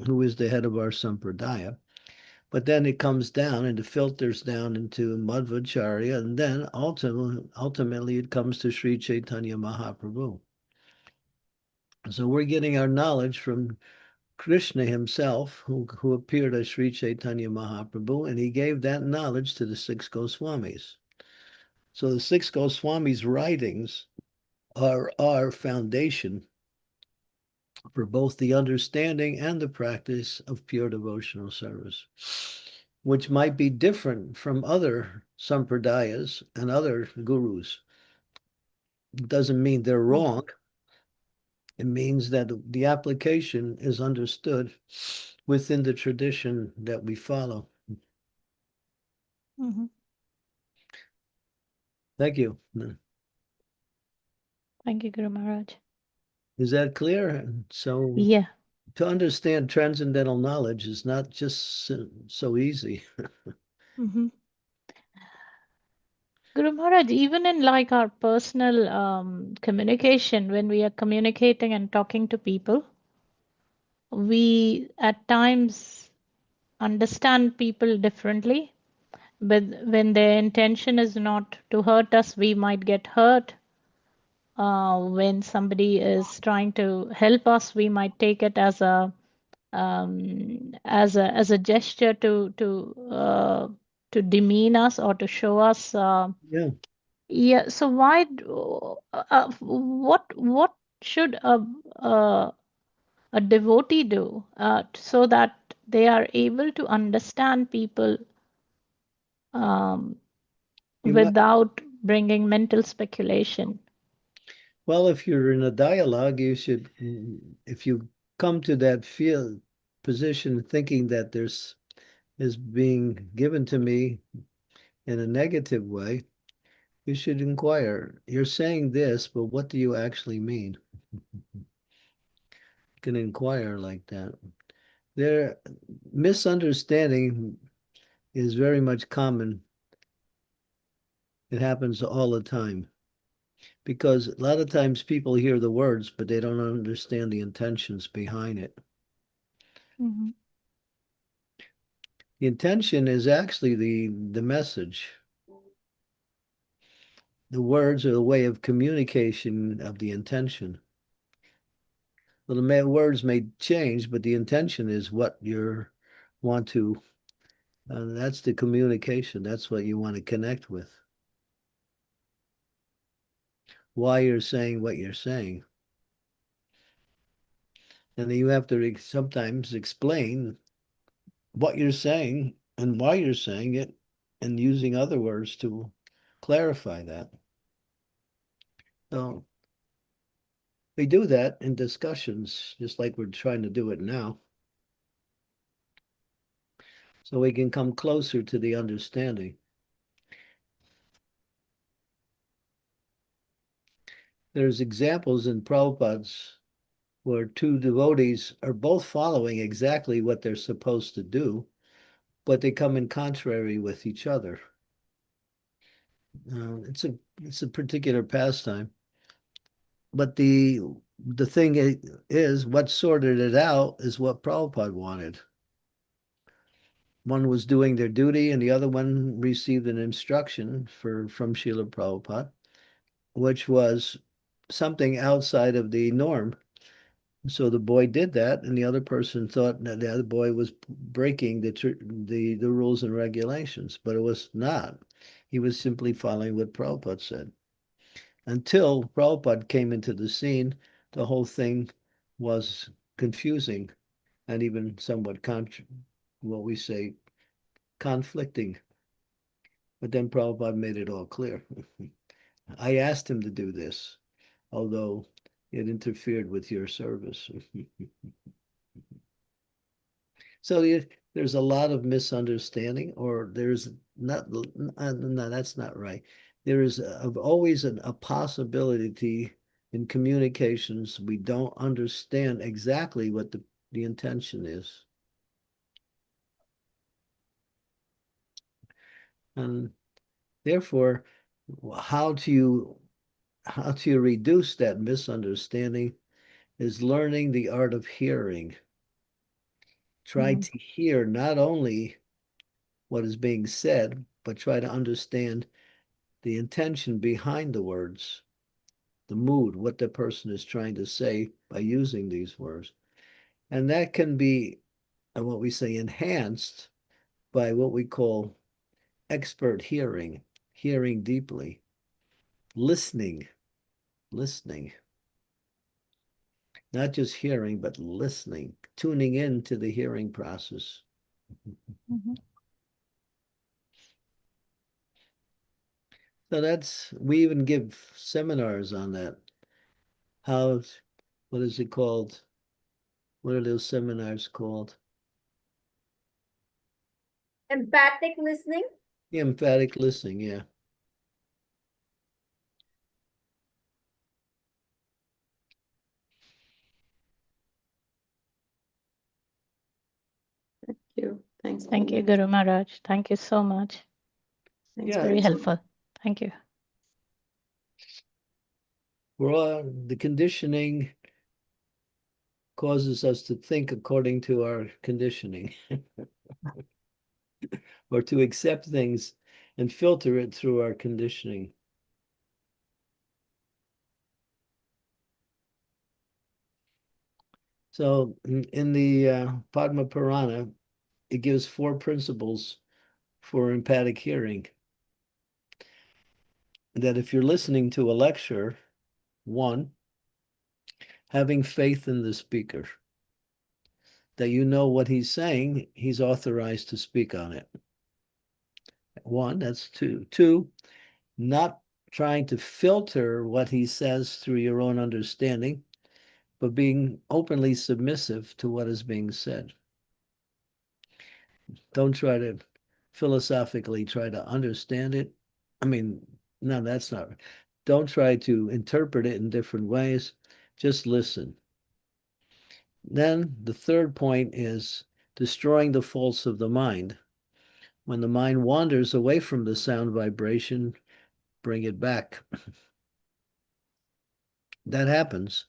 Speaker 2: who is the head of our sampradaya. But then it comes down and it filters down into Madhvacharya, and then ultimately it comes to Sri Chaitanya Mahaprabhu. So we're getting our knowledge from Krishna himself, who appeared as Sri Chaitanya Mahaprabhu, and he gave that knowledge to the six Goswamis. So the six Goswamis' writings are our foundation for both the understanding and the practice of pure devotional service, which might be different from other sampradayas and other gurus. It doesn't mean they're wrong. It means that the application is understood within the tradition that we follow.
Speaker 6: Mm-hmm.
Speaker 2: Thank you.
Speaker 6: Thank you, Guru Maharaj.
Speaker 2: Is that clear? So
Speaker 6: Yeah.
Speaker 2: to understand transcendental knowledge is not just so easy.
Speaker 6: Mm-hmm. Guru Maharaj, even in like our personal communication, when we are communicating and talking to people, we at times understand people differently. But when their intention is not to hurt us, we might get hurt. When somebody is trying to help us, we might take it as a as a gesture to demean us or to show us.
Speaker 2: Yeah.
Speaker 6: Yeah. So why? What should a devotee do so that they are able to understand people um, without bringing mental speculation?
Speaker 2: Well, if you're in a dialogue, you should, if you come to that feel position thinking that there's is being given to me in a negative way, you should inquire. You're saying this, but what do you actually mean? You can inquire like that. Their misunderstanding is very much common. It happens all the time because a lot of times people hear the words, but they don't understand the intentions behind it.
Speaker 6: Mm-hmm.
Speaker 2: The intention is actually the message. The words are the way of communication of the intention. Well, the words may change, but the intention is what you want to, that's the communication. That's what you want to connect with. Why you're saying what you're saying. And then you have to sometimes explain what you're saying and why you're saying it and using other words to clarify that. So we do that in discussions, just like we're trying to do it now. So we can come closer to the understanding. There's examples in Prabhupada's where two devotees are both following exactly what they're supposed to do, but they come in contrary with each other. It's a particular pastime, but the thing is, what sorted it out is what Prabhupada wanted. One was doing their duty, and the other one received an instruction from Srila Prabhupada, which was something outside of the norm. So the boy did that, and the other person thought that the other boy was breaking the rules and regulations, but it was not. He was simply following what Prabhupada said. Until Prabhupada came into the scene, the whole thing was confusing and even somewhat what we say conflicting. But then Prabhupada made it all clear. I asked him to do this, although it interfered with your service. So there's a lot of misunderstanding, or there's not, no, that's not right. There is always a possibility in communications we don't understand exactly what the intention is. And therefore, how to reduce that misunderstanding is learning the art of hearing. Try to hear not only what is being said, but try to understand the intention behind the words, the mood, what the person is trying to say by using these words. And that can be what we say enhanced by what we call expert hearing, hearing deeply, listening, not just hearing, but listening, tuning into the hearing process. So we even give seminars on that. What is it called? What are those seminars called?
Speaker 3: Empathic listening.
Speaker 2: Emphatic listening, yeah.
Speaker 1: Thank you. Thanks.
Speaker 6: Thank you, Guru Maharaj. Thank you so much. It's
Speaker 1: Thanks.
Speaker 6: very helpful. Thank you.
Speaker 2: The conditioning causes us to think according to our conditioning or to accept things and filter it through our conditioning. So in the Padma Purana, it gives 4 principles for empathic hearing. That if you're listening to a lecture, 1, having faith in the speaker, that you know what he's saying, he's authorized to speak on it. 1, that's 2. 2, not trying to filter what he says through your own understanding, but being openly submissive to what is being said. Don't try to philosophically try to understand it. I mean, no, that's not right. Don't try to interpret it in different ways. Just listen. Then the third point is destroying the faults of the mind. When the mind wanders away from the sound vibration, bring it back. That happens.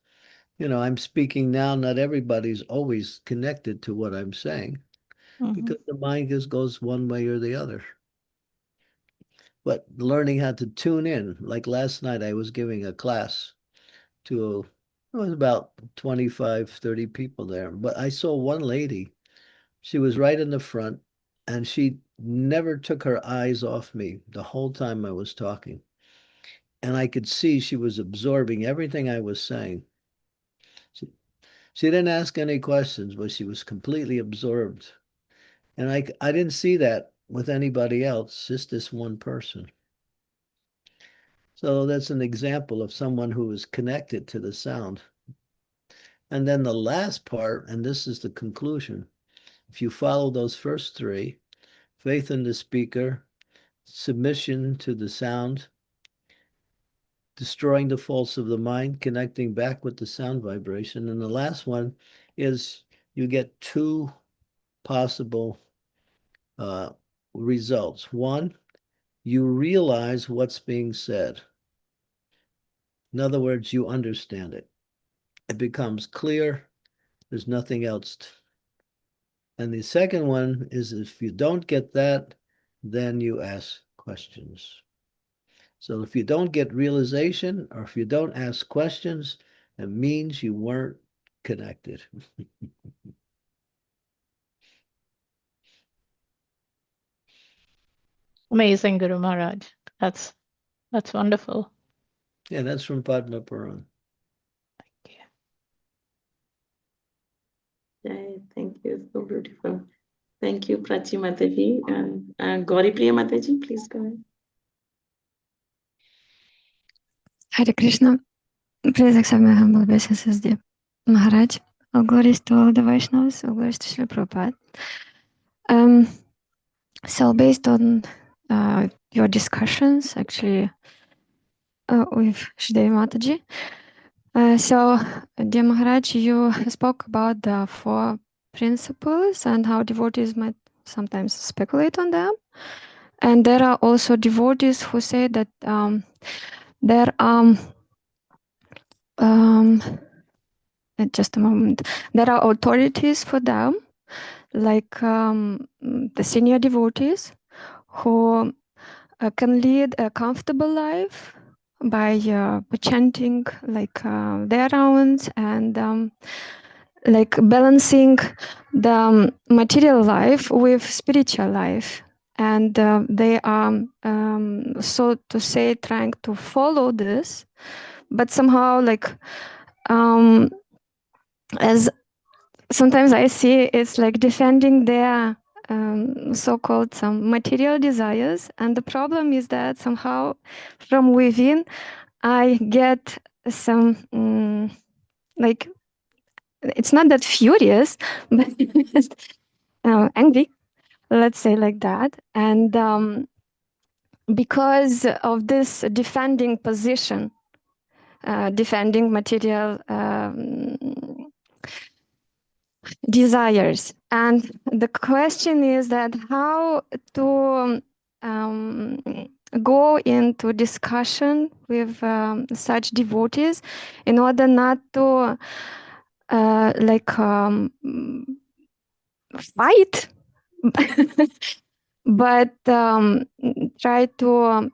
Speaker 2: I'm speaking now, not everybody's always connected to what I'm saying because the mind just goes one way or the other. But learning how to tune in, like last night I was giving a class to, it was about 25, 30 people there. But I saw one lady, she was right in the front and she never took her eyes off me the whole time I was talking. And I could see she was absorbing everything I was saying. She didn't ask any questions, but she was completely absorbed. And I didn't see that with anybody else, just this one person. So that's an example of someone who is connected to the sound. And then the last part, and this is the conclusion, if you follow those first 3, faith in the speaker, submission to the sound, destroying the faults of the mind, connecting back with the sound vibration. And the last one is you get 2 possible results. 1, you realize what's being said. In other words, you understand it. It becomes clear. There's nothing else. And the second one is if you don't get that, then you ask questions. So if you don't get realization or if you don't ask questions, it means you weren't connected.
Speaker 6: Amazing, Guru Maharaj. That's wonderful.
Speaker 2: Yeah, that's from Padma Puran.
Speaker 6: Thank you.
Speaker 1: Thank you, Prachi Mataji. And Gauri Priya Mataji, please go ahead.
Speaker 8: Hare Krishna. Please accept my humble obeisances, dear Maharaj. All glories to all the Vaishnavas, all glories to Srila Prabhupada. So based on your discussions, actually, with Shridevi Mataji, so dear Maharaj, you spoke about the four principles and how devotees might sometimes speculate on them. And there are also devotees who say that there are just a moment. There are authorities for them, like the senior devotees, who can lead a comfortable life by chanting like their rounds and like balancing the material life with spiritual life. And they are, so to say, trying to follow this, but somehow like as sometimes I see it's like defending their so-called some material desires. And the problem is that somehow from within, I get some like, it's not that furious, but angry, let's say like that. And because of this defending position, defending material desires. And the question is that how to go into discussion with such devotees in order not to fight, but try to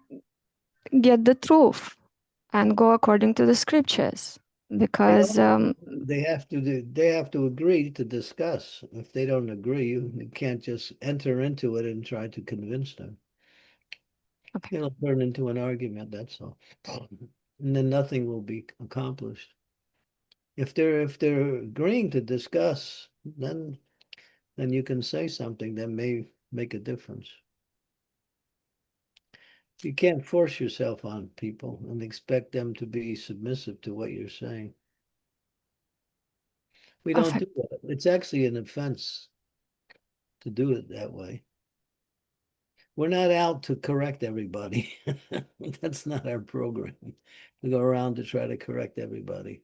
Speaker 8: get the truth and go according to the scriptures. Because
Speaker 2: they have to agree to discuss. If they don't agree, you can't just enter into it and try to convince them.
Speaker 8: Okay.
Speaker 2: It'll turn into an argument, that's all. And then nothing will be accomplished. If they're agreeing to discuss, then you can say something that may make a difference. You can't force yourself on people and expect them to be submissive to what you're saying. We don't do that. It's actually an offense to do it that way. We're not out to correct everybody. That's not our program. We go around to try to correct everybody.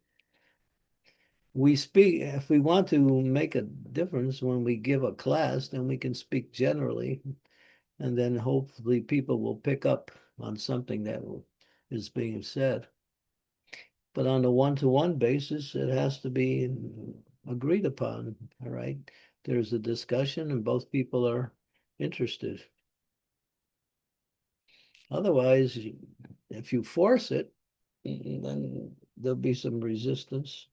Speaker 2: We speak, if we want to make a difference when we give a class, then we can speak generally, and then hopefully people will pick up on something that is being said. But on a one-to-one basis, it has to be agreed upon, all right? There's a discussion and both people are interested. Otherwise, if you force it, then there'll be some resistance.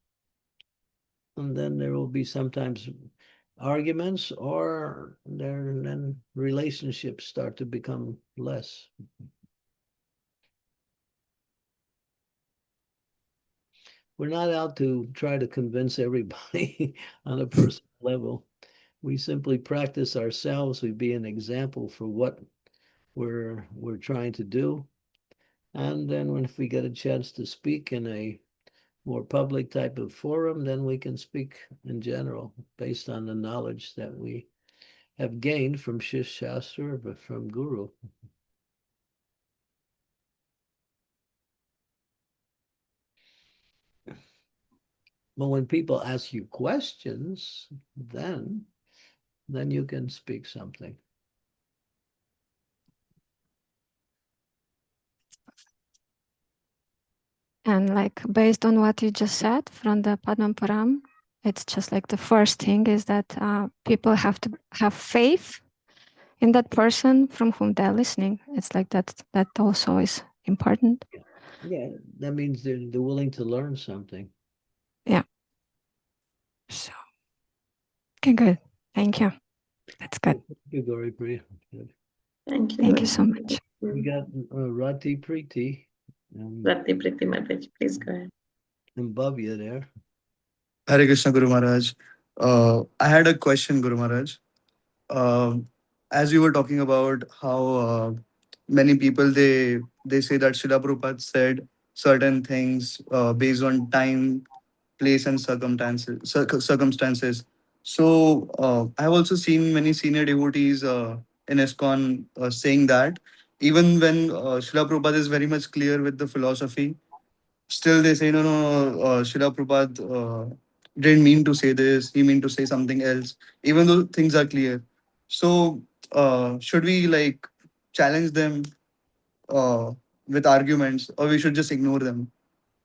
Speaker 2: And then there will be sometimes arguments, or then relationships start to become less. We're not out to try to convince everybody on a personal level. We simply practice ourselves. We be an example for what we're trying to do. And then if we get a chance to speak in a more public type of forum, then we can speak in general based on the knowledge that we have gained from Shish Shastra, but from Guru. But when people ask you questions, then you can speak something.
Speaker 8: And like based on what you just said from the Padma Puram, it's just like the first thing is that people have to have faith in that person from whom they're listening. It's like that also is important.
Speaker 2: Yeah, that means they're willing to learn something.
Speaker 8: Yeah. So, okay, good. Thank you. That's good.
Speaker 2: Thank you, Gauri Priya. Good.
Speaker 1: Thank you.
Speaker 8: Thank you so much.
Speaker 2: We got Rati Preeti.
Speaker 1: Rati Preeti Mataji, please go ahead.
Speaker 2: And Bhavya there.
Speaker 7: Hare Krishna, Guru Maharaj. I had a question, Guru Maharaj. as you were talking about how many people they say that Srila Prabhupada said certain things based on time, place, and circumstances. So I have also seen many senior devotees in ISKCON saying that even when Srila Prabhupada is very much clear with the philosophy, still they say, no, no, no, Srila Prabhupada didn't mean to say this, he meant to say something else, even though things are clear. So, should we like challenge them uh, with arguments, or we should just ignore them?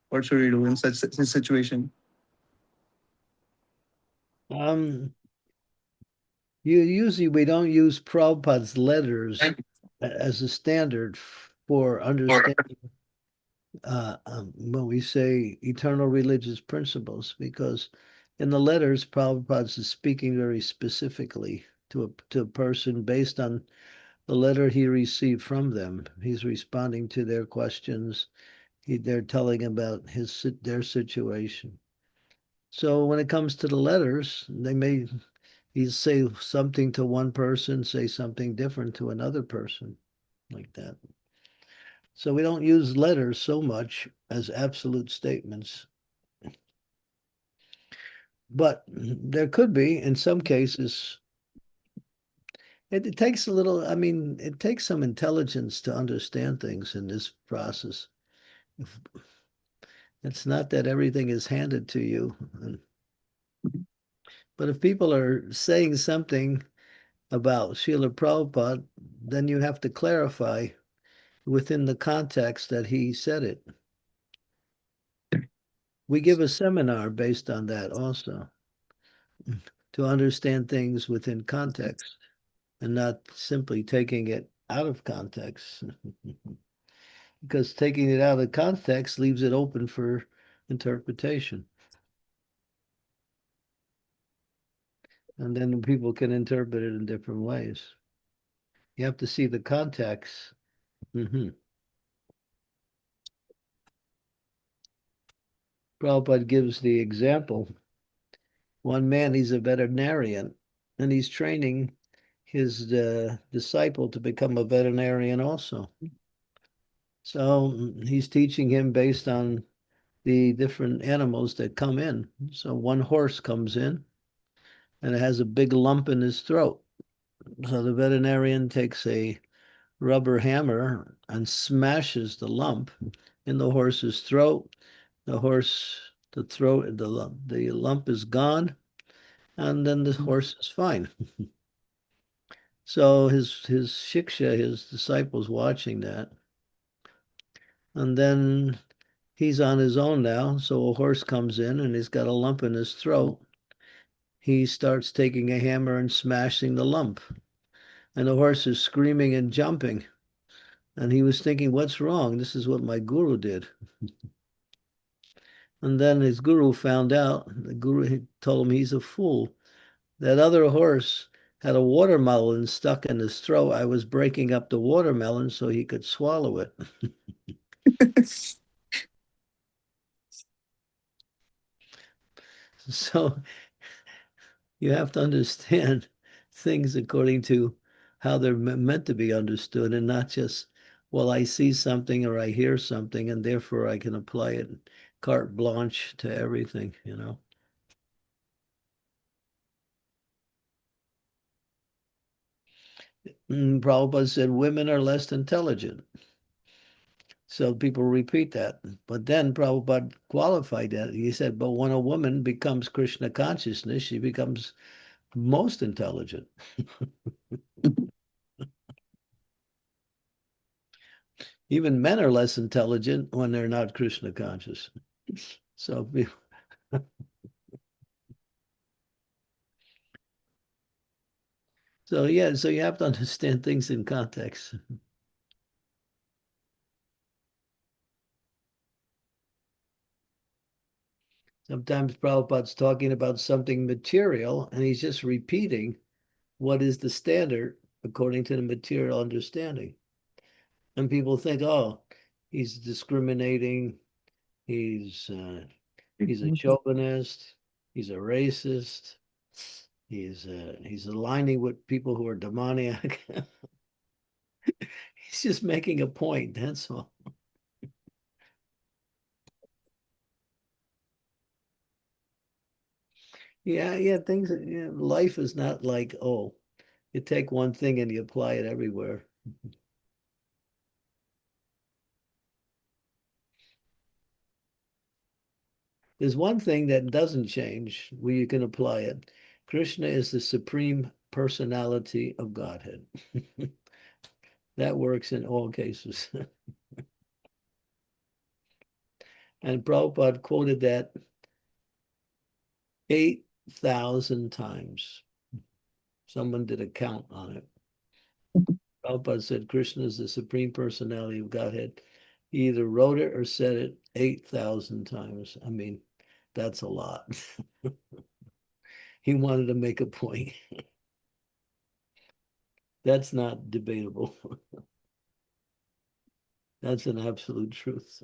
Speaker 7: What should we do in such situation?
Speaker 2: Usually we don't use Prabhupada's letters as a standard for understanding when we say eternal religious principles, because in the letters, Prabhupada is speaking very specifically to a person based on the letter he received from them. He's responding to their questions. They're telling about their situation. So when it comes to the letters, they may say something to one person, say something different to another person, like that. So we don't use letters so much as absolute statements. But there could be, in some cases, it takes a little, I mean, it takes some intelligence to understand things in this process. It's not that everything is handed to you. But if people are saying something about Srila Prabhupada, then you have to clarify within the context that he said it. We give a seminar based on that also, to understand things within context and not simply taking it out of context. Because taking it out of context leaves it open for interpretation. And then people can interpret it in different ways. You have to see the context. Prabhupada gives the example. One man, he's a veterinarian, and he's training his disciple to become a veterinarian also. So he's teaching him based on the different animals that come in. So one horse comes in, and it has a big lump in his throat. So the veterinarian takes a rubber hammer and smashes the lump in the horse's throat. The lump is gone, and then the horse is fine. So his shiksha, his disciples watching that, and then he's on his own now. So a horse comes in and he's got a lump in his throat. He starts taking a hammer and smashing the lump, and the horse is screaming and jumping. And he was thinking, what's wrong? This is what my guru did. And then his guru found out. The guru told him he's a fool. That other horse had a watermelon stuck in his throat. I was breaking up the watermelon so he could swallow it. So you have to understand things according to how they're meant to be understood, and not just, well, I see something or I hear something and therefore I can apply it carte blanche to everything, you know. Prabhupada said women are less intelligent. So people repeat that. But then Prabhupada qualified that. He said, but when a woman becomes Krishna consciousness, she becomes most intelligent. Even men are less intelligent when they're not Krishna conscious. So so yeah, so you have to understand things in context. Sometimes Prabhupada's talking about something material and he's just repeating what is the standard according to the material understanding. And people think, oh, he's discriminating, he's a chauvinist, he's a racist. He's aligning with people who are demoniac. He's just making a point, that's all. Yeah, things, life is not like, oh, you take one thing and you apply it everywhere. There's one thing that doesn't change where you can apply it. Krishna is the supreme personality of Godhead. That works in all cases. And Prabhupada quoted that 8,000 times. Someone did a count on it. Prabhupada said Krishna is the supreme personality of Godhead. He either wrote it or said it 8,000 times. I mean, that's a lot. He wanted to make a point. That's not debatable. That's an absolute truth.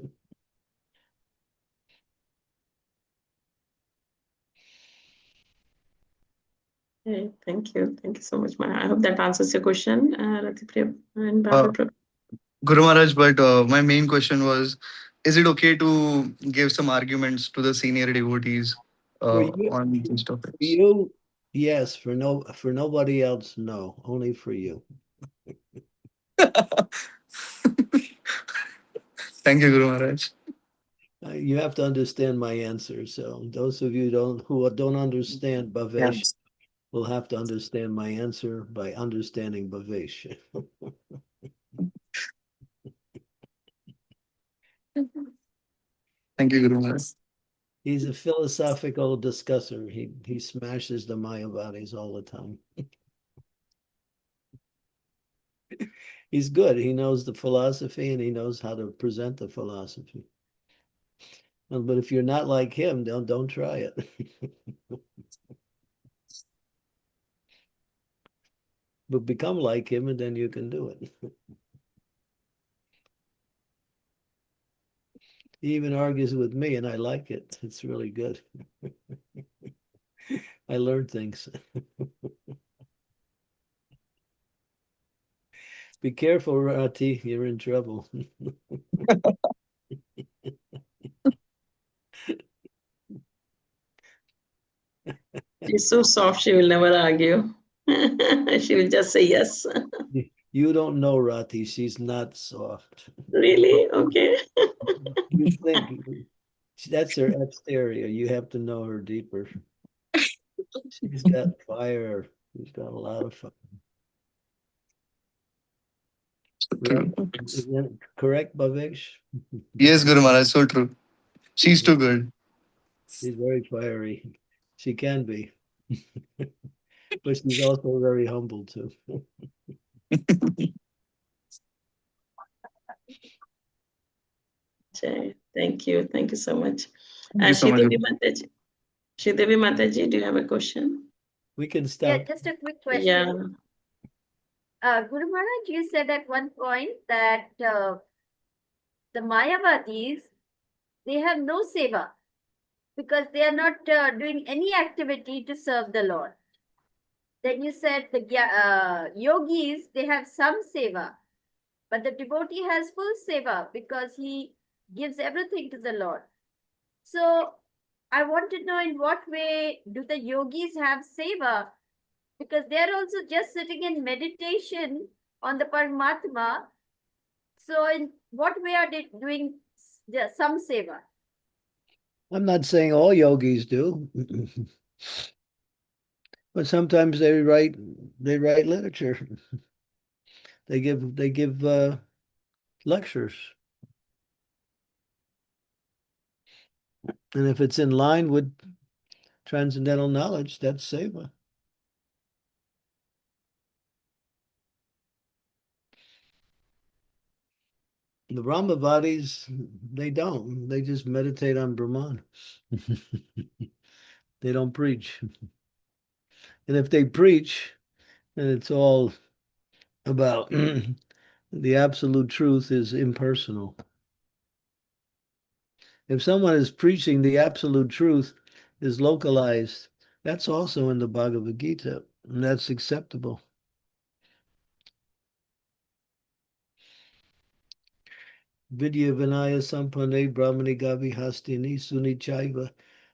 Speaker 1: Okay, thank you. Thank you so much, Maya. I hope that answers your question, Ratipriya and Bhavi.
Speaker 7: Guru Maharaj, but my main question was, is it okay to give some arguments to the senior devotees
Speaker 2: For you,
Speaker 7: on these
Speaker 2: for
Speaker 7: topics?
Speaker 2: you, yes. For nobody else, no. Only for you.
Speaker 7: Thank you, Guru Maharaj.
Speaker 2: You have to understand my answer. So those of you who don't understand Bhavesh will have to understand my answer by understanding Bhavesh.
Speaker 7: Thank you, Guru Maharaj.
Speaker 2: He's a philosophical discusser. He smashes the Mayavadis all the time. He's good. He knows the philosophy and he knows how to present the philosophy. But if you're not like him, don't try it. But become like him and then you can do it. He even argues with me and I like it. It's really good. I learned things. Be careful, Rati. You're in trouble.
Speaker 1: She's so soft, she will never argue. She will just say yes.
Speaker 2: You don't know Rati. She's not soft.
Speaker 1: Really? Okay.
Speaker 2: You think that's her exterior. You have to know her deeper. She's got fire. She's got a lot of fire.
Speaker 7: True.
Speaker 2: Is that correct, Bhavesh?
Speaker 7: Yes, Guru Maharaj, so true. She's too good.
Speaker 2: She's very fiery. She can be. But she's also very humble too.
Speaker 1: Okay, thank you. Thank you so much.
Speaker 7: Thank you so much.
Speaker 1: Sridevi Mataji. Sridevi Mataji, do you have a question?
Speaker 2: We can
Speaker 3: Yeah,
Speaker 2: stop.
Speaker 3: just a quick question.
Speaker 1: Yeah.
Speaker 3: Guru Maharaj, you said at one point that the Mayavadis, they have no seva because they are not doing any activity to serve the Lord. Then you said the yogis, they have some seva, but the devotee has full seva because he gives everything to the Lord. So I want to know in what way do the yogis have seva? Because they're also just sitting in meditation on the Paramatma. So in what way are they doing some seva?
Speaker 2: I'm not saying all yogis do. But sometimes they write literature. They give lectures. And if it's in line with transcendental knowledge, that's seva. The Brahmavadis, they don't. They just meditate on Brahman. They don't preach. And if they preach, then it's all about the absolute truth is impersonal. If someone is preaching the absolute truth is localized, That's also in the Bhagavad Gita, and that's acceptable. Vidya Vinaya Sampane Brahmani Gavi Hastini Suni Chaiva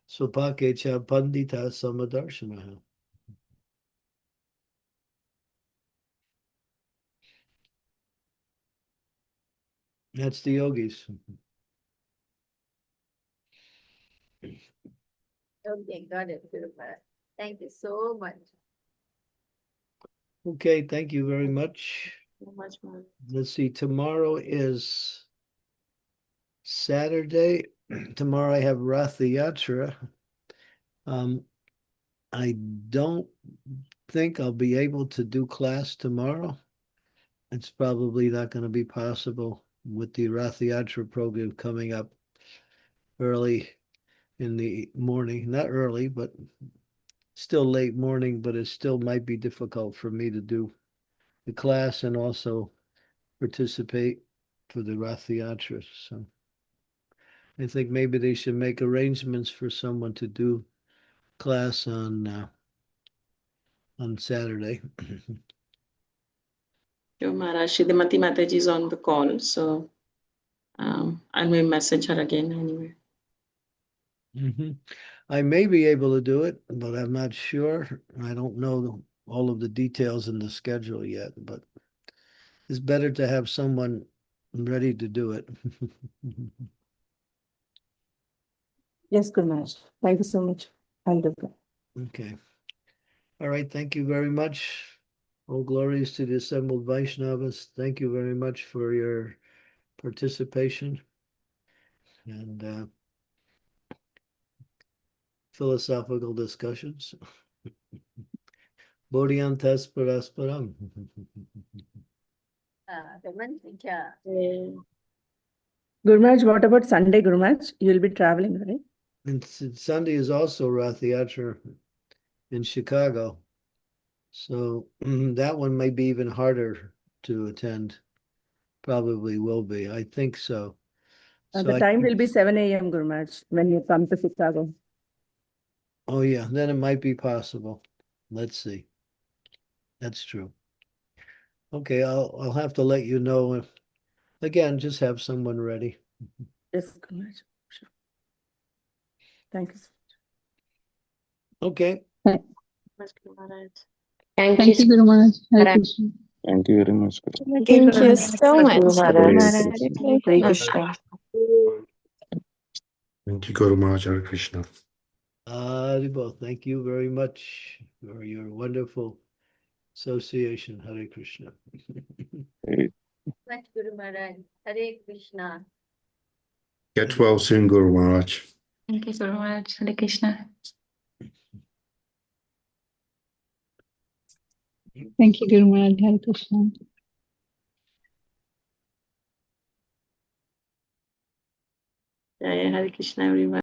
Speaker 2: Swapake Cha Pandita Samadarshanaha. That's the yogis.
Speaker 3: Okay, got it. Guru Maharaj. Thank you so much.
Speaker 2: Okay, thank you very much.
Speaker 1: So much, Maharaj.
Speaker 2: Let's see, tomorrow is Saturday. Tomorrow I have Ratha Yatra. I don't think I'll be able to do class tomorrow. It's probably not going to be possible with the Ratha Yatra program coming up early in the morning. Not early, but still late morning, but it still might be difficult for me to do the class and also participate for the Ratha Yatra. So I think maybe they should make arrangements for someone to do class on Saturday.
Speaker 1: Sure, Maharaj. Shrimati Mataji is on the call, so I may message her again anyway.
Speaker 2: I may be able to do it, but I'm not sure. I don't know all of the details in the schedule yet, but it's better to have someone ready to do it.
Speaker 9: Yes, Guru Maharaj. Thank you so much. I'll do that.
Speaker 2: Okay. All right. Thank you very much. All glories to the assembled Vaishnavas. Thank you very much for your participation and philosophical discussions. Bodhyantas parasparam.
Speaker 9: Guru Maharaj, what about Sunday, Guru Maharaj? You'll be traveling, right?
Speaker 2: And Sunday is also Rath Yatra in Chicago. So that one may be even harder to attend. Probably will be. I think so.
Speaker 9: The time will be 7 a.m., Guru Maharaj, when you come to Chicago.
Speaker 2: Oh, yeah. Then it might be possible. Let's see. That's true. Okay, I'll have to let you know. If, again, just have someone ready.
Speaker 9: Yes, Guru Maharaj. Sure. Thank you.
Speaker 2: Okay.
Speaker 1: Thank you, Maharaj.
Speaker 10: Thank you, Guru Maharaj. Hare Krishna.
Speaker 11: Thank you very much. Guru.
Speaker 8: Thank you so much,
Speaker 10: Guru
Speaker 8: Guru
Speaker 10: Maharaj.
Speaker 8: Maharaj.
Speaker 10: Hare Krishna.
Speaker 11: Thank you, Guru Maharaj. Hare Krishna.
Speaker 2: Aribo, thank you very much for your wonderful association. Hare Krishna.
Speaker 3: Much, Guru Maharaj. Hare Krishna.
Speaker 11: Get well soon, Guru Maharaj.
Speaker 10: Thank you, Guru Maharaj. Hare Krishna. Thank you, Guru Maharaj. Hare Krishna.
Speaker 1: Jai Hare Krishna, everyone.